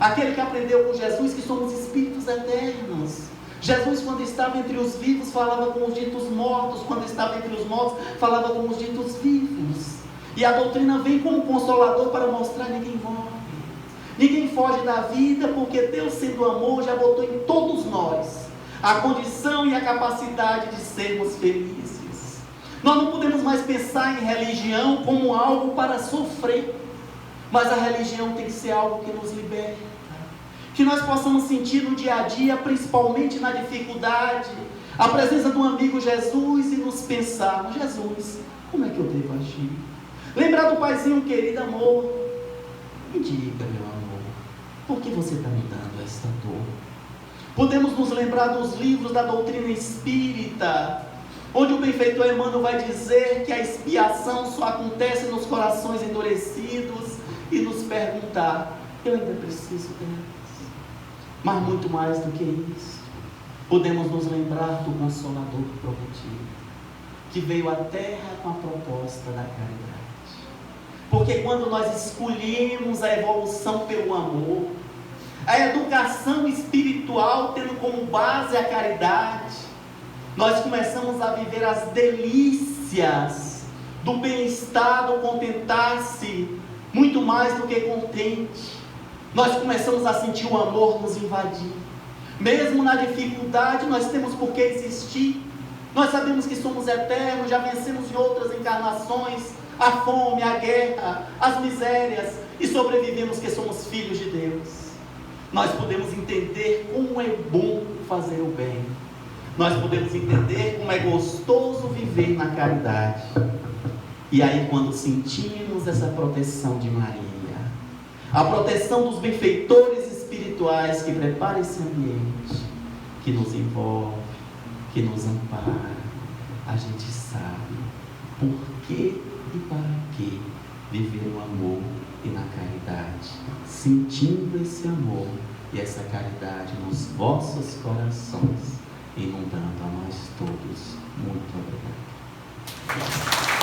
Aquele que aprendeu com Jesus que somos espíritos eternos. Jesus, quando estava entre os vivos, falava com os ditos mortos. Quando estava entre os mortos, falava com os ditos vivos. E a doutrina vem como consolador para mostrar: ninguém morre, ninguém foge da vida, porque Deus, sendo amor, já botou em todos nós a condição e a capacidade de sermos felizes. Nós não podemos mais pensar em religião como algo para sofrer, mas a religião tem que ser algo que nos liberta, que nós possamos sentir no dia a dia, principalmente na dificuldade, a presença do amigo Jesus e nos pensarmos: Jesus, como é que eu devo agir? Lembrar do paizinho querido, amor, me diga, meu amor, por que você está me dando esta dor? Podemos nos lembrar dos livros da doutrina espírita, onde o benfeitor Emmanuel vai dizer que a expiação só acontece nos corações endurecidos e nos perguntar: eu ainda preciso delas? Mas muito mais do que isso, podemos nos lembrar do Consolador prometido, que veio à terra com a proposta da caridade. Porque quando nós escolhemos a evolução pelo amor, a educação espiritual tendo como base a caridade, nós começamos a viver as delícias do bem-estar, do contentar-se, muito mais do que contente. Nós começamos a sentir o amor nos invadir. Mesmo na dificuldade, nós temos por que existir. Nós sabemos que somos eternos, já vencemos em outras encarnações a fome, a guerra, as misérias, e sobrevivemos que somos filhos de Deus. Nós podemos entender como é bom fazer o bem. Nós podemos entender como é gostoso viver na caridade. E aí, quando sentimos essa proteção de Maria, a proteção dos benfeitores espirituais que preparam esse ambiente, que nos envolve, que nos ampara, a gente sabe por que e para que viver o amor e na caridade, sentindo esse amor e essa caridade nos vossos corações, inundando a nós todos. Muito obrigado.